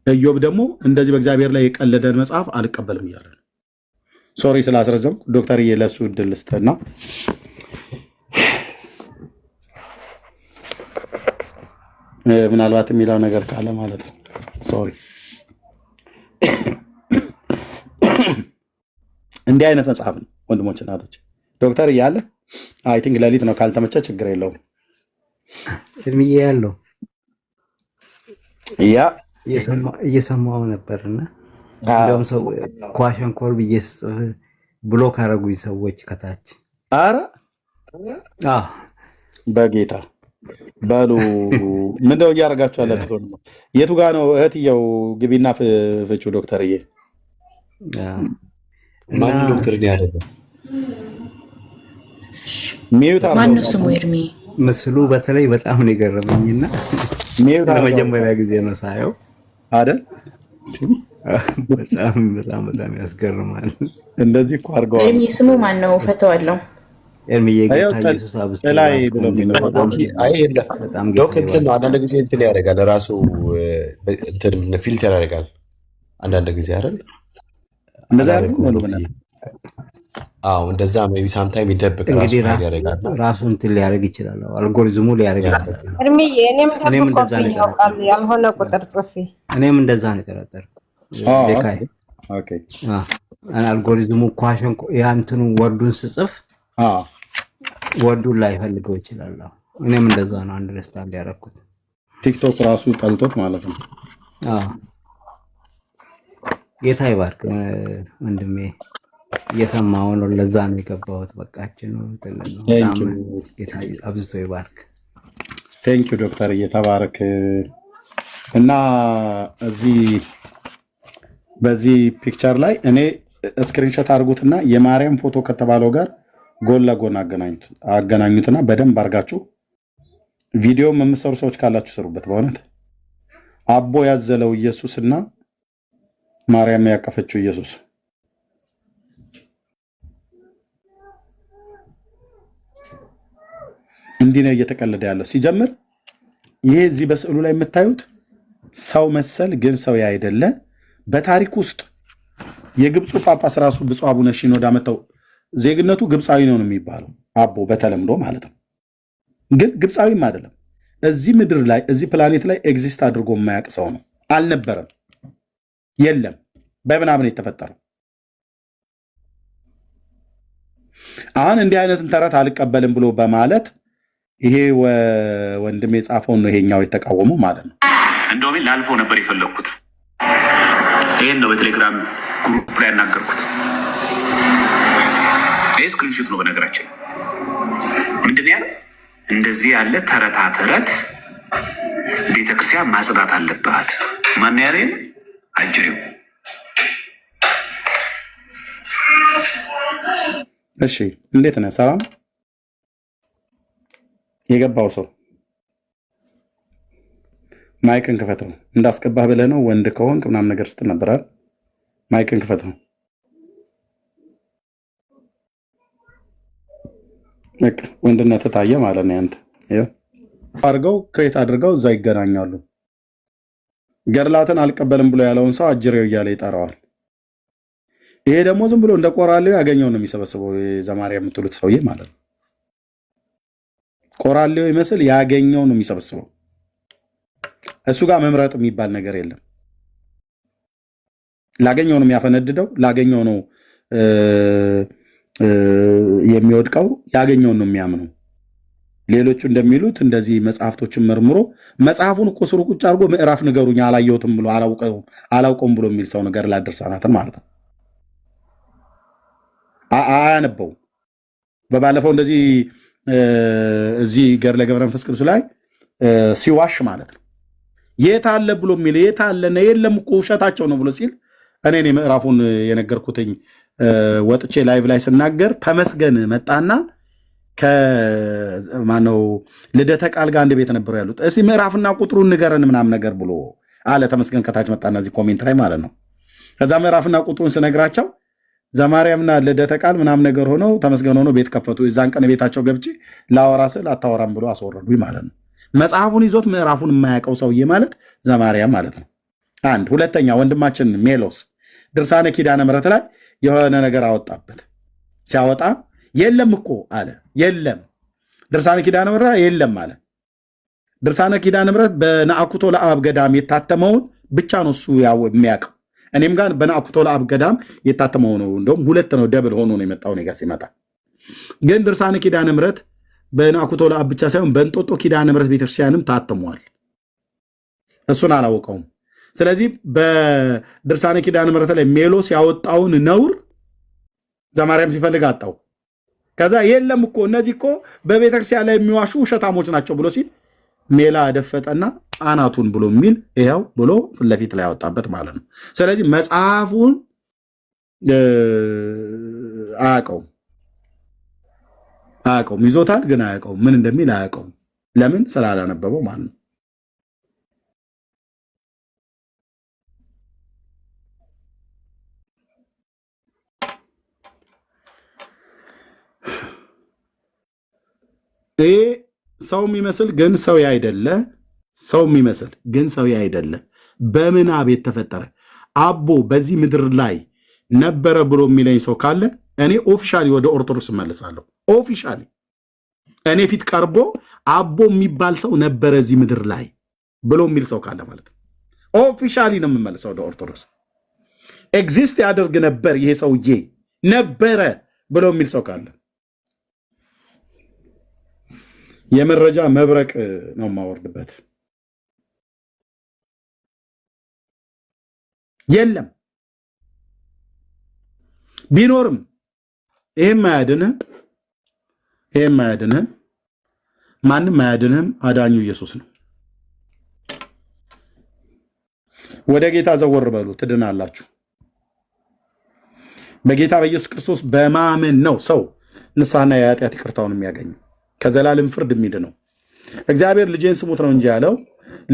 [SPEAKER 2] ኢዮብ ደግሞ እንደዚህ በእግዚአብሔር ላይ የቀለደን መጽሐፍ አልቀበልም እያለ ነው። ሶሪ ስላስረዘምኩ ዶክተር ለሱ እድል ስጥና ምናልባት የሚለው ነገር ካለ ማለት ነው። ሶሪ እንዲህ አይነት መጽሐፍ ነው ወንድሞች እናቶች። ዶክተር እያለ አይ ቲንክ ሌሊት ነው ካልተመቸ ችግር የለውም።
[SPEAKER 8] እድሜዬ ያለው
[SPEAKER 2] ያ
[SPEAKER 8] እየሰማው ነበርና እንደውም ሰው ኳሸንኮር ብዬ ስጽፍ ብሎክ አረጉኝ ሰዎች ከታች።
[SPEAKER 2] አረ በጌታ በሉ ምንድነው እያደረጋችሁ ያላችሁ? የቱ ጋ ነው እህትየው? ግቢና ፍቹ ዶክተርዬ።
[SPEAKER 4] ማን ዶክተር ያደረገው?
[SPEAKER 7] ማነው ስሙ? ኤርሚ
[SPEAKER 8] ምስሉ በተለይ በጣም ነው የገረመኝና ለመጀመሪያ ጊዜ ነው ሳየው
[SPEAKER 2] አይደል?
[SPEAKER 8] በጣም በጣም በጣም ያስገርማል።
[SPEAKER 2] እንደዚህ እኮ አድርገዋል።
[SPEAKER 7] ኤርሚ ስሙ ማን ነው? ፈተዋለሁ።
[SPEAKER 8] ኤርሚ የጌታ ኢየሱስ
[SPEAKER 2] ላይ ብሎ
[SPEAKER 4] በጣም ዶክ እንትን አንዳንድ ጊዜ እንትን ያደርጋል ራሱ እንትን ፊልተር ያደርጋል አንዳንድ ጊዜ አይደል?
[SPEAKER 2] እንደዛ
[SPEAKER 4] አዎ እንደዛ ሜቢ ሳምታይም ይደብቅ ራሱ
[SPEAKER 8] እንግዲህ
[SPEAKER 4] ኃይል ያደርጋል።
[SPEAKER 8] ራሱ እንትን ሊያደርግ ይችላል። አልጎሪዝሙ ሊያደርግ ይችላል።
[SPEAKER 9] እርምዬ እኔም
[SPEAKER 8] እኔም እንደዛ
[SPEAKER 9] ደብቆብኝ
[SPEAKER 8] ነው
[SPEAKER 9] ያውቃል
[SPEAKER 8] የጠረጠርኩት።
[SPEAKER 9] ያልሆነ ቁጥር ጽፌ
[SPEAKER 8] እኔም እንደዛ ነው የጠረጠርኩት። ልካይ
[SPEAKER 2] ኦኬ
[SPEAKER 8] አልጎሪዝሙ ኳሽን ያንትኑ ወርዱን ስጽፍ
[SPEAKER 2] አዎ
[SPEAKER 8] ወርዱን ላይ ፈልገው ይችላል። እኔም እንደዛ ነው አንደርስታንድ ያደረኩት።
[SPEAKER 2] ቲክቶክ ራሱ ጠልቶት ማለት ነው።
[SPEAKER 8] ጌታ ይባርክ ወንድሜ፣ እየሰማሁ ነው። ለዛ ነው የገባሁት። በቃችን ነው በጣም ጌታ አብዝቶ ይባርክ።
[SPEAKER 2] ቴንክ ዩ ዶክተር እየተባረክ እና እዚህ በዚህ ፒክቸር ላይ እኔ ስክሪንሾት አድርጉትና የማርያም ፎቶ ከተባለው ጋር ጎን ለጎን አገናኙትና በደንብ አድርጋችሁ ቪዲዮ የምትሰሩ ሰዎች ካላችሁ ስሩበት። በእውነት አቦ ያዘለው ኢየሱስና ማርያም ያቀፈችው ኢየሱስ እንዲህ ነው እየተቀለደ ያለው። ሲጀምር ይሄ እዚህ በስዕሉ ላይ የምታዩት ሰው መሰል ግን ሰው ያይደለ በታሪክ ውስጥ የግብፁ ጳጳስ ራሱ ብፁዕ አቡነ ሺኖዳ መተው ዜግነቱ ግብፃዊ ነው የሚባለው አቦ በተለምዶ ማለት ነው። ግን ግብፃዊም አይደለም። እዚህ ምድር ላይ እዚህ ፕላኔት ላይ ኤግዚስት አድርጎ የማያውቅ ሰው ነው። አልነበረም፣ የለም፣ በምናምን የተፈጠረው። አሁን እንዲህ አይነትን ተረት አልቀበልም ብሎ በማለት ይሄ ወንድም የጻፈውን ነው ይሄኛው የተቃወመው ማለት ነው።
[SPEAKER 1] እንደውም ላልፎ ነበር የፈለግኩት። ይህን ነው በቴሌግራም ግሩፕ ላይ ያናገርኩት። ይህ ስክሪንሾት ነው። በነገራችን ምንድን ያለ እንደዚህ ያለ ተረታ ተረት ቤተክርስቲያን ማጽዳት አለባት። ማን ያለ አጅሬው።
[SPEAKER 2] እሺ እንዴት ነህ? ሰላም የገባው ሰው ማይክን ክፈተው። እንዳስገባህ ብለህ ነው ወንድ ከሆንክ ምናምን ነገር ስትል ነበራል። ማይክን ክፈተው። በቃ ወንድነት ታየ ማለት ነው። ያንተ አድርገው ክሬት አድርገው እዛ ይገናኛሉ። ገድላትን አልቀበልም ብሎ ያለውን ሰው አጅሬው እያለ ይጠራዋል። ይሄ ደግሞ ዝም ብሎ እንደ ቆራሌው ያገኘው ነው የሚሰበስበው። ዘማሪያ የምትሉት ሰውዬ ማለት ነው። ቆራሌው ይመስል ያገኘው ነው የሚሰበስበው። እሱ ጋር መምረጥ የሚባል ነገር የለም። ላገኘው ነው የሚያፈነድደው፣ ላገኘው ነው የሚወድቀው፣ ያገኘውን ነው የሚያምነው። ሌሎቹ እንደሚሉት እንደዚህ መጽሐፍቶችን መርምሮ መጽሐፉን እኮ ስሩ ቁጭ አድርጎ ምዕራፍ ንገሩኝ አላየሁትም ብሎ አላውቀውም ብሎ የሚል ሰው ነገር ላደርሳናትን ማለት ነው። አያነበው። በባለፈው እንደዚህ እዚህ ገድለ ገብረ መንፈስ ቅዱስ ላይ ሲዋሽ ማለት ነው የት አለ ብሎ የሚል የት አለ ነው የለም እኮ ውሸታቸው ነው ብሎ ሲል እኔ ምዕራፉን የነገርኩትኝ ወጥቼ ላይቭ ላይ ስናገር ተመስገን መጣና ከማነው ልደተ ቃል ጋር አንድ ቤት ነበሩ ያሉት። እስቲ ምዕራፍና ቁጥሩን ንገረን ምናምን ነገር ብሎ አለ። ተመስገን ከታች መጣና እዚህ ኮሜንት ላይ ማለት ነው። ከዛ ምዕራፍና ቁጥሩን ስነግራቸው ዘማርያምና ልደተ ቃል ምናምን ነገር ሆነው ተመስገን ሆኖ ቤት ከፈቱ። እዛን ቀን ቤታቸው ገብቼ ላወራ ስል አታወራም ብሎ አስወረዱኝ ማለት ነው። መጽሐፉን ይዞት ምዕራፉን የማያውቀው ሰውዬ ማለት ዘማርያም ማለት ነው። አንድ ሁለተኛ ወንድማችን ሜሎስ ድርሳነ ኪዳነ ምሕረት ላይ የሆነ ነገር አወጣበት። ሲያወጣ የለም እኮ አለ። የለም ድርሳነ ኪዳነ ምሕረት የለም አለ። ድርሳነ ኪዳነ ምሕረት በነአኩቶ ለአብ ገዳም የታተመውን ብቻ ነው እሱ የሚያውቀው። እኔም ጋር በነአኩቶ ለአብ ገዳም የታተመው ነው። እንደውም ሁለት ነው፣ ደብል ሆኖ ነው የመጣው እኔ ጋር ሲመጣ። ግን ድርሳነ ኪዳነ ምሕረት በነአኩቶ ለአብ ብቻ ሳይሆን በእንጦጦ ኪዳነ ምሕረት ቤተክርስቲያንም ታትሟል። እሱን አላወቀውም። ስለዚህ በድርሳነ ኪዳነ ምሕረት ላይ ሜሎስ ያወጣውን ነውር ዘማርያም ሲፈልግ አጣው። ከዛ የለም እኮ እነዚህ እኮ በቤተክርስቲያን ላይ የሚዋሹ ውሸታሞች ናቸው ብሎ ሲል ሜላ ደፈጠና አናቱን ብሎ የሚል ይኸው ብሎ ፊት ለፊት ላይ ያወጣበት ማለት ነው። ስለዚህ መጽሐፉን አያውቀውም፣ ይዞታል ግን አያውቀውም፣ ምን እንደሚል አያውቀውም። ለምን? ስላላነበበው ማለት ነው። ይሄ ሰው የሚመስል ግን ሰው ያይደለ፣ ሰው የሚመስል ግን ሰው ያይደለ፣ በምናብ የተፈጠረ አቦ በዚህ ምድር ላይ ነበረ ብሎ የሚለኝ ሰው ካለ እኔ ኦፊሻሊ ወደ ኦርቶዶክስ እመልሳለሁ። ኦፊሻሊ እኔ ፊት ቀርቦ አቦ የሚባል ሰው ነበረ እዚህ ምድር ላይ ብሎ የሚል ሰው ካለ ማለት ነው ኦፊሻሊ ነው የምመልሰው ወደ ኦርቶዶክስ። ኤግዚስት ያደርግ ነበር ይሄ ሰውዬ ነበረ ብሎ የሚል ሰው ካለ የመረጃ መብረቅ ነው የማወርድበት። የለም ቢኖርም ይሄም አያድንህም፣ ማንም አያድንህም። አዳኙ ኢየሱስ ነው። ወደ ጌታ ዘወር በሉ ትድናላችሁ። በጌታ በኢየሱስ ክርስቶስ በማመን ነው ሰው ንስሐና የኃጢአት ይቅርታውን የሚያገኘው ከዘላለም ፍርድ የሚድነው። እግዚአብሔር ልጄን ስሙት ነው እንጂ ያለው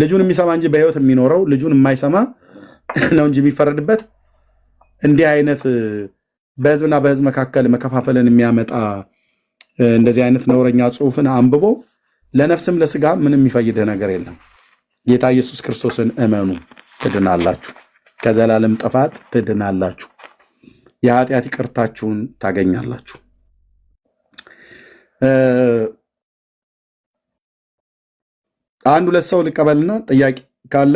[SPEAKER 2] ልጁን የሚሰማ እንጂ በሕይወት የሚኖረው ልጁን የማይሰማ ነው እንጂ የሚፈረድበት። እንዲህ አይነት በሕዝብና በሕዝብ መካከል መከፋፈልን የሚያመጣ እንደዚህ አይነት ነውረኛ ጽሑፍን አንብቦ ለነፍስም ለስጋ ምንም የሚፈይድህ ነገር የለም። ጌታ ኢየሱስ ክርስቶስን እመኑ ትድናላችሁ፣ ከዘላለም ጥፋት ትድናላችሁ፣ የኃጢአት ይቅርታችሁን ታገኛላችሁ። አንድ ሁለት ሰው ልቀበልና ጥያቄ ካለ